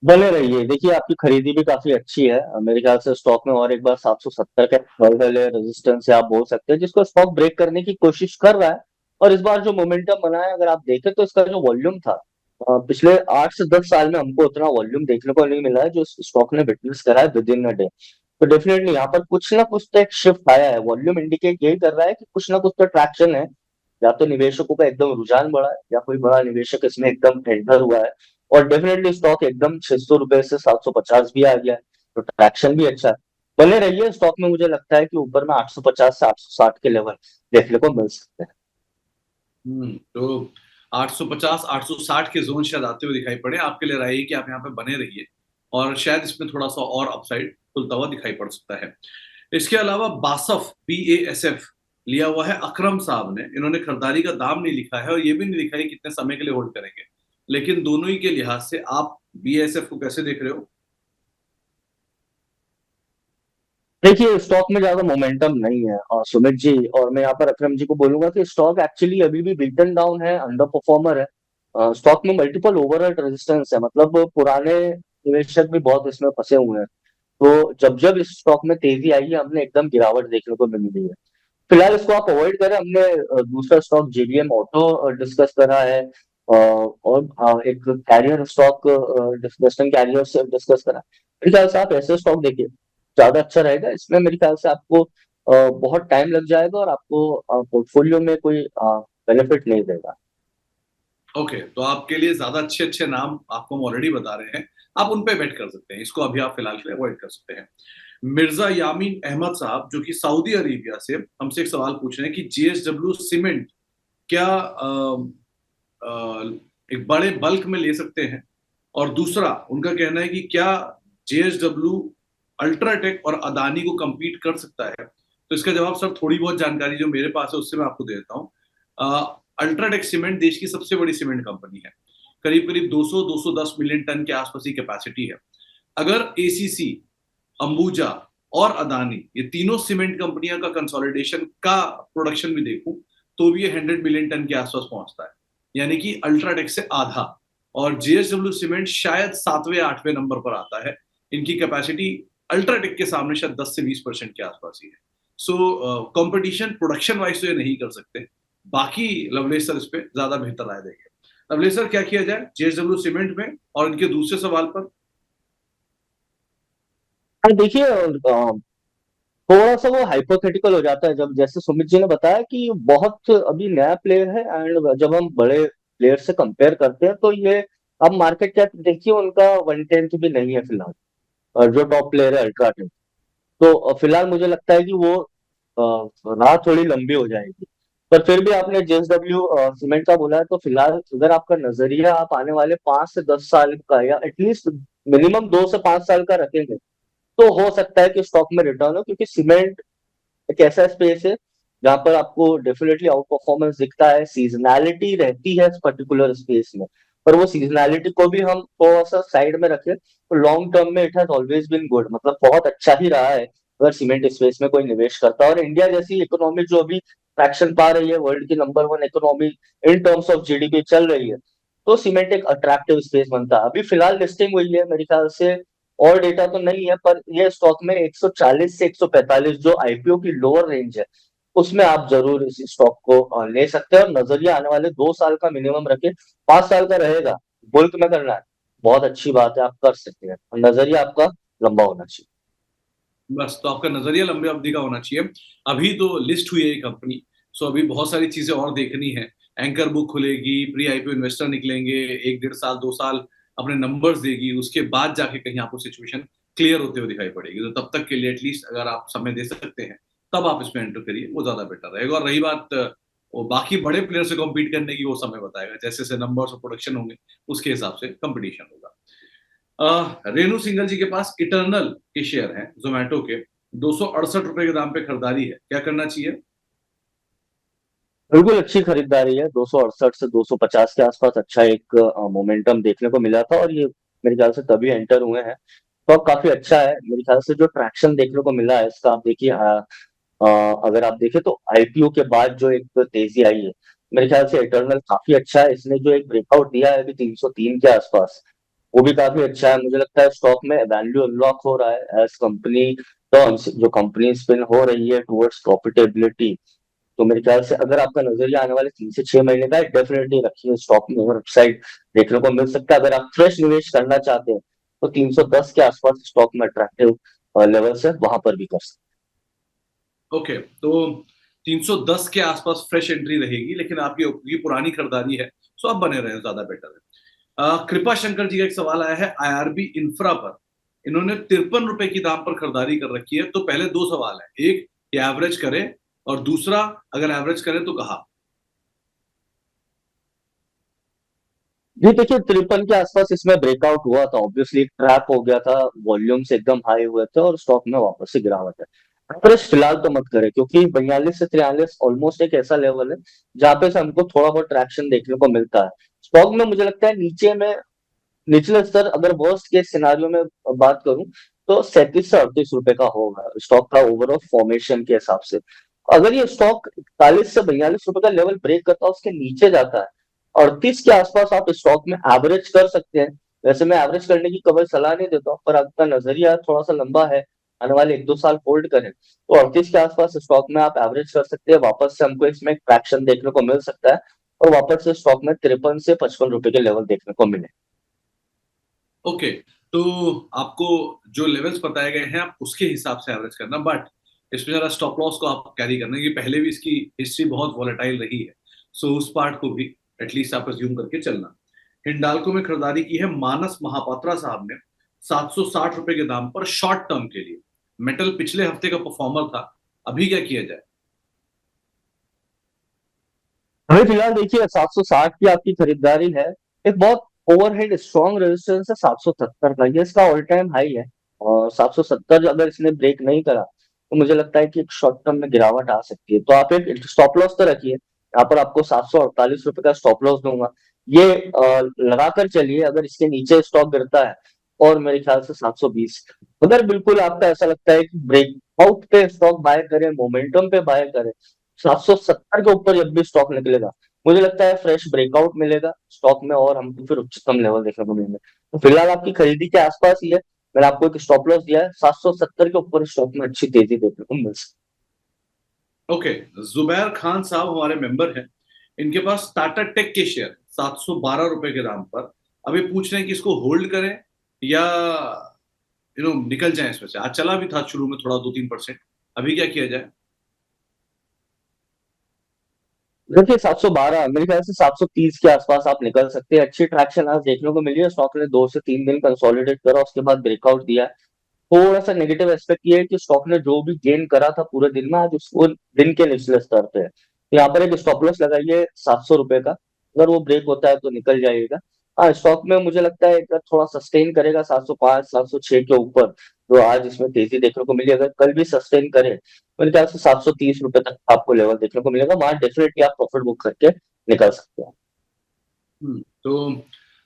बने रहिए, देखिए आपकी खरीदी भी काफी अच्छी है। मेरे ख्याल से स्टॉक में और एक बार 770 का लेवल है, रेजिस्टेंस है आप बोल सकते हैं, जिसको स्टॉक ब्रेक करने की कोशिश कर रहा है। और इस बार जो मोमेंटम बना है अगर आप देखें तो इसका जो वॉल्यूम था पिछले 8 से 10 साल में हमको उतना वॉल्यूम देखने को नहीं मिला है जो स्टॉक ने विटनेस करा है विद इन अ डे। तो डेफिनेटली यहाँ पर कुछ ना कुछ तो एक शिफ्ट आया है। वॉल्यूम इंडिकेट यही कर रहा है कि कुछ ना कुछ तो ट्रैक्शन है। या तो निवेशकों का एकदम रुझान बढ़ा है या कोई बड़ा निवेशक इसमें एकदम एंटर हुआ है। और डेफिनेटली स्टॉक एकदम 600 रुपए से 750 भी आ गया है, तो ट्रैक्शन भी अच्छा है। बने रहिए स्टॉक में, मुझे लगता है कि ऊपर में 850 से 860 के लेवल देखने को मिल सकते हैं। तो 850 860 के जोन शायद आते हुए दिखाई पड़े। आपके लिए राय है कि आप यहाँ पे बने रहिए, और शायद इसमें थोड़ा सा और अपसाइड खुलता हुआ दिखाई पड़ सकता है। इसके अलावा बासफ BASF लिया हुआ है अकरम साहब ने। इन्होंने खरीदारी का दाम नहीं लिखा है और ये भी नहीं लिखा है कितने समय के लिए होल्ड करेंगे, लेकिन दोनों ही के लिहाज से आप BASF को कैसे देख रहे हो? देखिए स्टॉक में ज्यादा मोमेंटम नहीं है और सुमित जी, और मैं यहाँ पर अकरम जी को बोलूंगा कि स्टॉक एक्चुअली अभी भी बिटन डाउन है, अंडर परफॉर्मर है। स्टॉक में मल्टीपल ओवरऑल रेजिस्टेंस है, मतलब पुराने निवेशक भी बहुत इसमें फंसे हुए हैं। तो जब जब इस स्टॉक में तेजी आई है हमने एकदम गिरावट देखने को मिल रही है। फिलहाल इसको आप अवॉइड करें। हमने दूसरा स्टॉक जेबीएम ऑटो डिस्कस करा है, और एक कैरियर स्टॉक वेस्टर्न कैरियर से डिस्कस करा। मेरे ख्याल से आप ऐसे स्टॉक देखिए, ज्यादा अच्छा रहेगा। इसमें मेरे ख्याल से आपको बहुत टाइम लग जाएगा और आपको पोर्टफोलियो में कोई बेनिफिट नहीं देगा। ओके, तो आपके लिए ज्यादा अच्छे अच्छे नाम आपको हम ऑलरेडी बता रहे हैं, आप उन पे बेट कर सकते हैं। इसको अभी आप फिलहाल के लिए अवॉइड कर सकते हैं। मिर्जा यामीन अहमद साहब जो कि सऊदी अरेबिया से हमसे एक सवाल पूछ रहे हैं कि JSW सीमेंट क्या एक बड़े बल्क में ले सकते हैं, और दूसरा उनका कहना है कि क्या JSW अल्ट्राटेक और अदानी को compete कर सकता है? तो इसका जवाब सर थोड़ी बहुत जानकारी जो मेरे पास है उससे मैं आपको दे देता हूँ। अल्ट्राटेक सीमेंट देश की सबसे बड़ी सीमेंट कंपनी है, करीब करीब 200-210 मिलियन टन के आसपास की कैपेसिटी है। अगर ACC, अंबुजा और अदानी ये तीनों सीमेंट कंपनियां का कंसोलिडेशन का प्रोडक्शन भी देखूं तो भी ये 100 मिलियन टन के आसपास पहुंचता है, यानी कि अल्ट्राटेक से आधा। और JSW सीमेंट शायद 7वें 8वें नंबर पर आता है। इनकी कैपेसिटी अल्ट्राटेक के सामने शायद 10 से 20% के आसपास ही है। सो कंपटीशन प्रोडक्शन वाइज तो ये नहीं कर सकते। बाकी लवलेश सर इस पे ज्यादा बेहतर राय देंगे। लवलेश सर, क्या किया जाए JSW सीमेंट में? और इनके दूसरे सवाल पर देखिए थोड़ा सा वो हाइपोथेटिकल हो जाता है जब, जैसे सुमित जी ने बताया कि बहुत अभी नया प्लेयर है, एंड जब हम बड़े प्लेयर से कंपेयर करते हैं तो ये अब मार्केट कैप देखिए उनका 1/10 भी नहीं है फिलहाल। और जो टॉप प्लेयर है अल्ट्राटेक, तो फिलहाल मुझे लगता है कि वो राह थोड़ी लंबी हो जाएगी। पर फिर भी आपने JSW सीमेंट का बोला है, तो फिलहाल अगर आपका नजरिया आप आने वाले 5 से 10 साल का या एटलीस्ट मिनिमम 2 से 5 साल का रखेंगे तो हो सकता है कि स्टॉक में रिटर्न हो, क्योंकि सीमेंट एक ऐसा स्पेस है जहां पर आपको डेफिनेटली आउट परफॉर्मेंस दिखता है, सीजनैलिटी रहती है इस पर्टिकुलर स्पेस में, पर वो सीजनैलिटी को भी हम थोड़ा सा साइड में रखें तो लॉन्ग टर्म में it has always been good, मतलब बहुत अच्छा ही रहा है अगर सीमेंट स्पेस में कोई निवेश करता है। और इंडिया जैसी इकोनॉमी जो अभी ट्रैक्शन पा रही है, वर्ल्ड की number 1 economy in terms of GDP चल रही है, तो सीमेंट एक अट्रैक्टिव स्पेस बनता है। अभी फिलहाल लिस्टिंग हुई है मेरे ख्याल से, और डेटा तो नहीं है, पर ये स्टॉक में 140 से 145 जो आईपीओ की लोअर रेंज है उसमें आप जरूर इस स्टॉक को ले सकते हैं। और नजरिया आने वाले 2 साल का मिनिमम रखे, 5 साल का रहेगा, बुल्क में करना है, बहुत अच्छी बात है, आप कर सकते हैं, और नजरिया आपका लंबा होना चाहिए। बस, तो आपका नजरिया लंबे अवधि का होना चाहिए। अभी तो लिस्ट हुई है ये कंपनी, सो अभी बहुत सारी चीजें और देखनी है। एंकर बुक खुलेगी, प्री आईपीओ इन्वेस्टर निकलेंगे, 1 1.5 साल 2 साल अपने नंबर्स देगी, उसके बाद जाके कहीं आपको सिचुएशन क्लियर होते हुए दिखाई पड़ेगी। तो तब तक के लिए एटलीस्ट अगर आप समय दे सकते हैं तब आप इसमें एंटर करिए, वो ज्यादा बेटर रहेगा। और रही बात वो बाकी बड़े प्लेयर से कम्पीट करने की, वो समय बताएगा, जैसे जैसे नंबर्स और प्रोडक्शन होंगे उसके हिसाब से कंपटीशन होगा। रेणु सिंघल जी के पास इटर्नल के शेयर हैं जोमेटो के, 268 रुपए के दाम पे खरीदारी है, क्या करना चाहिए? बिल्कुल अच्छी खरीदारी है, 268 से 250 के आसपास अच्छा एक मोमेंटम देखने को मिला था, और ये मेरे ख्याल से तभी एंटर हुए हैं। तो काफी अच्छा है मेरे ख्याल से, जो ट्रैक्शन देखने को मिला है इसका। आप देखिए अगर आप देखें तो आईपीओ के बाद जो एक तेजी आई है, मेरे ख्याल से इटर्नल काफी अच्छा है। इसने जो एक ब्रेकआउट दिया है अभी 303 के आसपास, वो भी काफी अच्छा है। मुझे लगता है स्टॉक में वैल्यू अनलॉक हो रहा है एज कंपनी टर्म्स, जो कंपनी स्पिन हो रही है टुवर्ड्स प्रॉफिटेबिलिटी। तो मेरे ख्याल से अगर आपका नजरिया आने वाले 3 से 6 महीने का है, डेफिनेटली रखिए स्टॉक में, और अपसाइड देखने को मिल सकता है। अगर आप फ्रेश निवेश करना चाहते हैं तो 310 के आसपास स्टॉक में अट्रैक्टिव लेवल्स है, वहां पर भी कर सकते ओके, तो 310 के आसपास फ्रेश एंट्री रहेगी, लेकिन आपकी ये पुरानी खरीदारी है, सो आप बने रहे, ज्यादा बेटर है। कृपा शंकर जी का एक सवाल आया है आईआरबी इंफ्रा पर। इन्होंने 53 रुपए की दाम पर खरीदारी कर रखी है। तो पहले दो सवाल है, एक कि एवरेज करें, और दूसरा अगर एवरेज करें तो कहा। हैं। जी देखिए, 53 के आसपास इसमें ब्रेकआउट हुआ था, ऑब्वियसली ट्रैप हो गया था, वॉल्यूम्स एकदम हाई हुए थे और स्टॉक में वापस से गिरावट है। एवरेज फिलहाल तो मत करें, क्योंकि 42 से 43 ऑलमोस्ट एक ऐसा लेवल है जहां पे से हमको थोड़ा बहुत ट्रैक्शन देखने को मिलता है। स्टॉक में मुझे लगता है नीचे में, निचले स्तर अगर वर्स्ट केस सिनारियो में बात करूं तो 37 से 38 रुपए का होगा स्टॉक का ओवरऑल फॉर्मेशन के हिसाब से। अगर ये स्टॉक 41 से 42 रुपए का लेवल ब्रेक करता है, उसके नीचे जाता है 38 के आसपास, आप स्टॉक में एवरेज कर सकते हैं। वैसे मैं एवरेज करने की कभी सलाह नहीं देता हूँ, पर आपका नजरिया थोड़ा सा लंबा है, आने वाले 1 2 साल होल्ड करें, तो 38 के आसपास स्टॉक में आप एवरेज कर सकते हैं। वापस से हमको इसमें ट्रैक्शन देखने को मिल सकता है, और वापस से स्टॉक में 53 से 55 रुपए के लेवल देखने को मिले। ओके, तो आपको जो लेवल्स बताए गए हैं आप उसके हिसाब से एवरेज करना, बट इसमें जरा स्टॉप लॉस को आप कैरी करना, कि पहले भी इसकी हिस्ट्री बहुत वॉलेटाइल रही है, सो उस पार्ट को भी एटलीस्ट आप अज्यूम करके चलना। हिंडाल्को में खरीदारी की है मानस महापात्रा साहब ने 760 रुपए के दाम पर शॉर्ट टर्म के लिए। मेटल पिछले हफ्ते का परफॉर्मर था, अभी क्या किया जाए? अभी फिलहाल देखिए 760 की आपकी खरीदारी है, एक बहुत ओवरहेड स्ट्रॉन्ग रेजिस्टेंस है 770 का, ये इसका ऑल टाइम हाई है। और 770 अगर इसने ब्रेक नहीं करा तो मुझे लगता है कि एक शॉर्ट टर्म में गिरावट आ सकती है। तो आप एक स्टॉप लॉस तो रखिए, यहाँ पर आपको 748 रुपए का स्टॉप लॉस दूंगा, ये लगाकर चलिए। अगर इसके नीचे स्टॉक गिरता है, और मेरे ख्याल से 720, अगर बिल्कुल आपका ऐसा लगता है कि ब्रेकआउट पे स्टॉक बाय करें, मोमेंटम पे बाय करें, 770 के ऊपर जब भी स्टॉक निकलेगा, मुझे लगता है फ्रेश ब्रेकआउट मिलेगा स्टॉक में, और हमको फिर उच्चतम लेवल देखने को मिलेंगे। तो फिलहाल आपकी खरीदी के आसपास ही है। मैंने आपको एक स्टॉप लॉस दिया है, 770 के ऊपर स्टॉक में अच्छी तेजी देखने को मिल सकती ओके, जुबैर खान साहब हमारे मेंबर हैं, इनके पास टाटा टेक के शेयर 712 रुपए के दाम पर। अभी पूछ रहे हैं कि इसको होल्ड करें या निकल जाए इसमें से। आज चला भी था शुरू में थोड़ा 2 3%, अभी क्या किया जाए? है। देखिए 712, मेरे ख्याल से 730 के आसपास आप निकल सकते हैं। अच्छी ट्रैक्शन आज देखने को मिली है, स्टॉक ने 2 से 3 दिन कंसोलिडेट करा, उसके बाद ब्रेकआउट दिया है। थोड़ा सा नेगेटिव एस्पेक्ट ये है कि स्टॉक ने जो भी गेन करा था पूरे दिन में, आज उसको दिन के निचले स्तर पे है। तो यहाँ पर एक स्टॉप लॉस लगाइए 700 रुपए का, अगर वो ब्रेक होता है तो निकल जाइएगा। हाँ, स्टॉक में मुझे लगता है अगर थोड़ा सस्टेन करेगा 705 706 के ऊपर, जो आज इसमें तेजी देखने को मिली, अगर कल भी सस्टेन करे मेरे ख्याल से 730 रुपए तक आपको लेवल देखने को मिलेगा, वहां डेफिनेटली आप प्रॉफिट बुक करके निकल सकते हैं। तो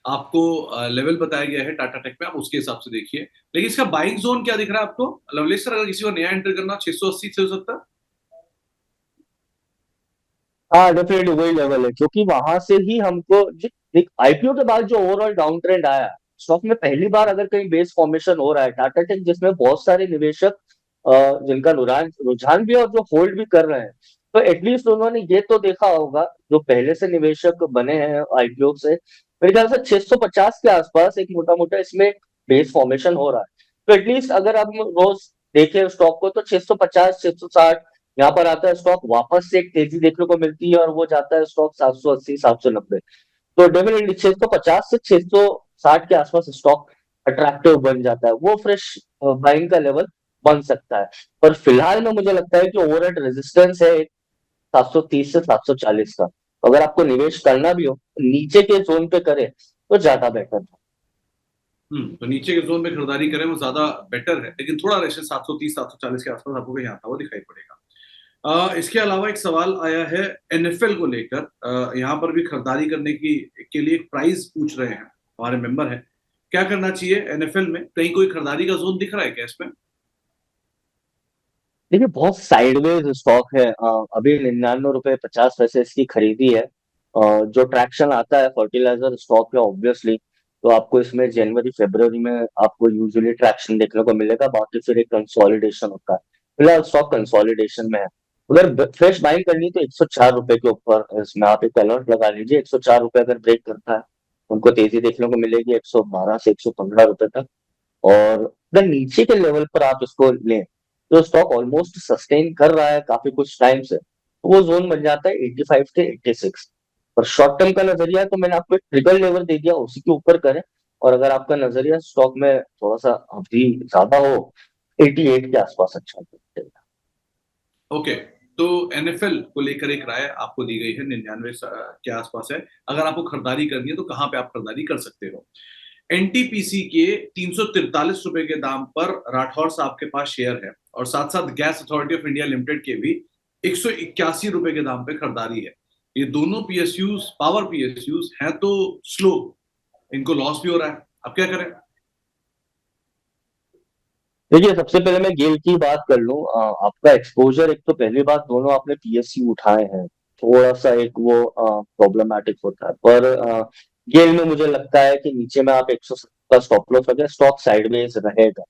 आपको लेवल बताया गया है टाटा टेक में, आप उसके हिसाब से देखिए। लेकिन इसका बाइंग जोन क्या दिख रहा है आपको लवलेश सर, अगर किसी को नया एंटर करना 680 670? हाँ, डेफिनेटली वही लेवल है, क्योंकि वहां से ही हमको आईपीओ के बाद जो ओवरऑल डाउन ट्रेंड आया स्टॉक में, पहली बार अगर कहीं बेस फॉर्मेशन हो रहा है टाटा टेक, जिसमें बहुत सारे निवेशक जिनका रुझान रुझान भी है और जो होल्ड भी कर रहे हैं, तो एटलीस्ट उन्होंने ये तो देखा होगा, जो पहले से निवेशक बने हैं आईपीओ से, मेरे ख्याल से 650 के आसपास एक मोटा मोटा इसमें बेस फॉर्मेशन हो रहा है। तो एटलीस्ट अगर हम रोज देखें स्टॉक को तो 650 660 यहाँ पर आता है स्टॉक, वापस से एक तेजी देखने को मिलती है और वो जाता है स्टॉक 780 790। तो डेफिनेटली 650 से 660 के आसपास स्टॉक अट्रैक्टिव बन जाता है, वो फ्रेश बाइंग का लेवल बन सकता है। पर फिलहाल में मुझे लगता है कि ओवरहेड रेजिस्टेंस है 730 से 740 का, तो अगर आपको निवेश करना भी हो तो नीचे के जोन पे करे तो ज्यादा बेटर है। तो नीचे के जोन में खरीदारी करें वो ज्यादा बेटर है, लेकिन थोड़ा रेशे 730 740 के आसपास आपको कहीं आता हुआ दिखाई पड़ेगा। इसके अलावा एक सवाल आया है एनएफएल को लेकर, यहाँ पर भी खरीदारी करने की के लिए प्राइस पूछ रहे हैं हमारे मेंबर हैं, क्या करना चाहिए एनएफएल में? कहीं कोई खरीदारी का जोन दिख रहा है क्या इसमें? देखिए बहुत साइडवेज स्टॉक है, अभी 99 रुपए 50 पैसे इसकी खरीदी है। जो ट्रैक्शन आता है फर्टिलाइजर स्टॉक है ऑब्वियसली, तो आपको इसमें जनवरी फरवरी में आपको यूजुअली ट्रैक्शन देखने को मिलेगा, बाकी फिर एक कंसोलिडेशन होता है। फिलहाल स्टॉक कंसोलिडेशन में है। अगर फ्रेश बाइंग करनी है तो 104 रुपए के ऊपर इसमें आप एक अलर्ट लगा लीजिए, 104 रुपए अगर ब्रेक करता है उनको तेजी देखने को मिलेगी 112 से 115 रुपए तक। और अगर नीचे के लेवल पर आप इसको लें तो स्टॉक ऑलमोस्ट सस्टेन कर रहा है काफी कुछ टाइम से, तो वो जोन बन जाता है 85 से 86। और शॉर्ट टर्म का नजरिया तो मैंने आपको एक ट्रिगर लेवल दे दिया, उसी के ऊपर करें। और अगर आपका नजरिया स्टॉक में थोड़ा सा अभी ज्यादा हो, 88 के आसपास अच्छा लगेगा। ओके, तो एनएफएल को लेकर एक राय आपको दी गई है, 99 के आसपास है। अगर आपको खरीदारी करनी है तो कहाँ पे आप खरीदारी कर सकते हो? एनटीपीसी के 343 रुपए के दाम पर राठौर साहब के पास शेयर है, और साथ साथ gas authority of India limited के भी 181 रुपए के दाम पे खरीदारी है। ये दोनों पीएसयूज पावर पीएसयूज हैं तो स्लो, इनको लॉस भी हो रहा है, अब क्या करें? देखिए सबसे पहले मैं गेल की बात कर लूं, आपका एक्सपोजर, एक तो पहली बात दोनों आपने पीएसयू उठाए हैं, थोड़ा सा एक वो प्रॉब्लमेटिक होता है। पर गेल में मुझे लगता है कि नीचे में आप 170 का स्टॉप लॉस रखें, स्टॉक साइडवेज रहेगा।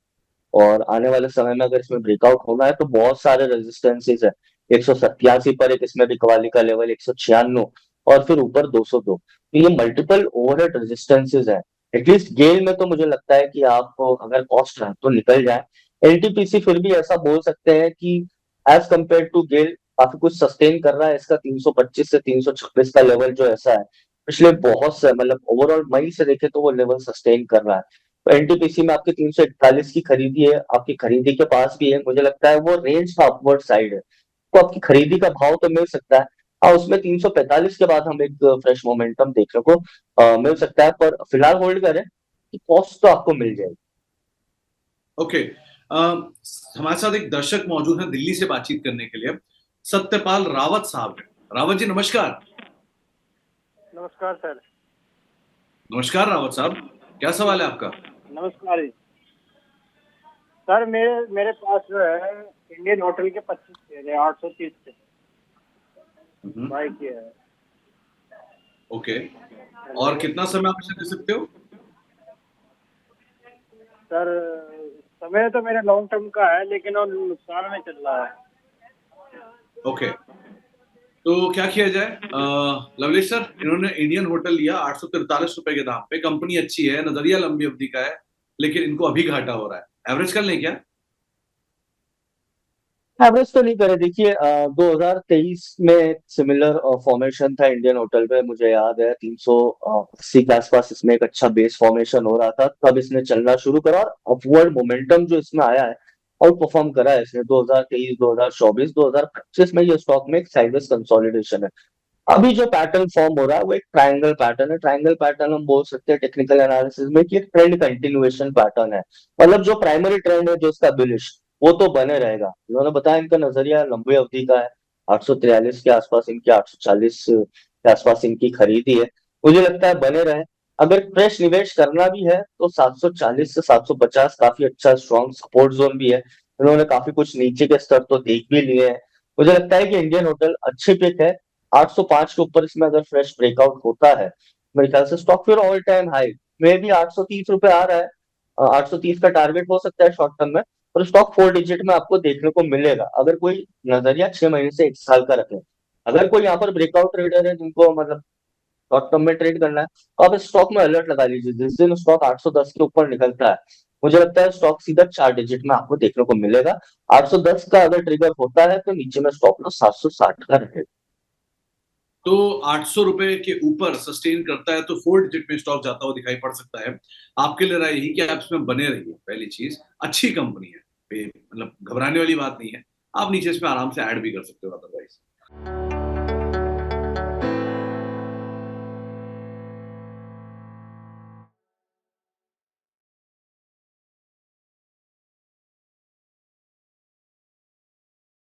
और आने वाले समय में अगर इसमें ब्रेकआउट होना है तो बहुत सारे रेजिस्टेंसेस है, 187 पर एक इसमें बिकवाली का लेवल, 196, और फिर ऊपर 202, तो ये मल्टीपल ओवरहेड रेजिस्टेंसेस है। एटलीस्ट गेल में तो मुझे लगता है कि आप अगर कॉस्ट है तो निकल जाए। एलटीपीसी फिर भी ऐसा बोल सकते हैं कि एज कंपेयर टू गेल काफी कुछ सस्टेन कर रहा है, इसका 325 से 326 का लेवल जो ऐसा है पिछले बहुत से, मतलब ओवरऑल मई से देखे तो वो लेवल सस्टेन कर रहा है। तो एनटीपीसी में आपकी 341 की खरीदी है, आपकी खरीदी के पास भी है, मुझे लगता है वो रेंज का अपवर्ड साइड है, तो आपकी खरीदी का भाव तो मिल सकता है। हाँ, उसमें 345 के बाद हम एक फ्रेश मोमेंटम देखने को मिल सकता है, पर फिलहाल होल्ड करें, कॉस्ट तो आपको मिल जाएगी। ओके, हमारे साथ एक दर्शक मौजूद है दिल्ली से बातचीत करने के लिए, सत्यपाल रावत साहब हैं। रावत जी नमस्कार। नमस्कार सर। नमस्कार रावत साहब, क्या सवाल है आपका? नमस्कार जी सर, मेरे मेरे पास जो है इंडियन होटल के 25 शेयर है, 830 से बाय किया है। ओके, और कितना समय आप इसे दे सकते हो? सर समय तो मेरा लॉन्ग टर्म का है, लेकिन और नुकसान में चल रहा है। ओके, तो क्या किया जाए? लवलेश सर, इन्होंने इंडियन होटल लिया 843 रुपए के दाम पे, कंपनी अच्छी है, नजरिया लंबी अवधि का है, लेकिन इनको अभी घाटा हो रहा है, एवरेज कर लें क्या? एवरेज तो नहीं करे, देखिए 2023 में सिमिलर फॉर्मेशन था इंडियन होटल में, मुझे याद है 380 के आसपास इसमें एक अच्छा बेस फॉर्मेशन हो रहा था, तब इसने चलना शुरू करा और अपवर्ड मोमेंटम जो इसमें आया है आउट परफॉर्म करा है इसने। 2023 2024 2025 में ये स्टॉक में एक साइडवेज कंसोलिडेशन है। अभी जो पैटर्न फॉर्म हो रहा है वो एक ट्रायंगल पैटर्न है। ट्रायंगल पैटर्न हम बोल सकते हैं टेक्निकल एनालिसिस में कि एक ट्रेंड कंटिन्यूएशन पैटर्न है। मतलब जो प्राइमरी ट्रेंड है जो इसका बुलिश, वो तो बने रहेगा। उन्होंने बताया इनका नजरिया लंबी अवधि का है। 843 के आसपास इनकी, 840 के आसपास इनकी खरीदी है। मुझे लगता है बने रहे। अगर फ्रेश निवेश करना भी है तो 740 से 750 काफी अच्छा स्ट्रॉन्ग सपोर्ट जोन भी है। उन्होंने काफी कुछ नीचे के स्तर तो देख भी लिए हैं। मुझे लगता है कि इंडियन होटल अच्छी पिक है। 805 के ऊपर इसमें अगर फ्रेश ब्रेकआउट होता है, मेरे ख्याल से स्टॉक फिर ऑल टाइम हाई में भी 830 रुपए आ रहा है। 830 का टारगेट हो सकता है शॉर्ट टर्म में, और स्टॉक 4 डिजिट में आपको देखने को मिलेगा अगर कोई नजरिया 6 महीने से 1 साल का रखे। अगर कोई यहाँ पर ब्रेकआउट ट्रेडर है जिनको मतलब शॉर्ट टर्म में ट्रेड करना है, तो आप इस स्टॉक में अलर्ट लगा लीजिए। जिस दिन स्टॉक 810 के ऊपर निकलता है, मुझे लगता है स्टॉक सीधा 4 डिजिट में आपको देखने को मिलेगा। 810 का अगर ट्रिगर होता है तो नीचे में स्टॉक लॉस 760 का रहेगा। तो 800 रुपए के ऊपर सस्टेन करता है तो 4 डिजिट में स्टॉक जाता हुआ दिखाई पड़ सकता है। आपके लिए राय यही कि आप इसमें बने रहिए। पहली चीज, अच्छी कंपनी है, मतलब घबराने वाली बात नहीं है। आप नीचे इसमें आराम से ऐड भी कर सकते हो अदरवाइज।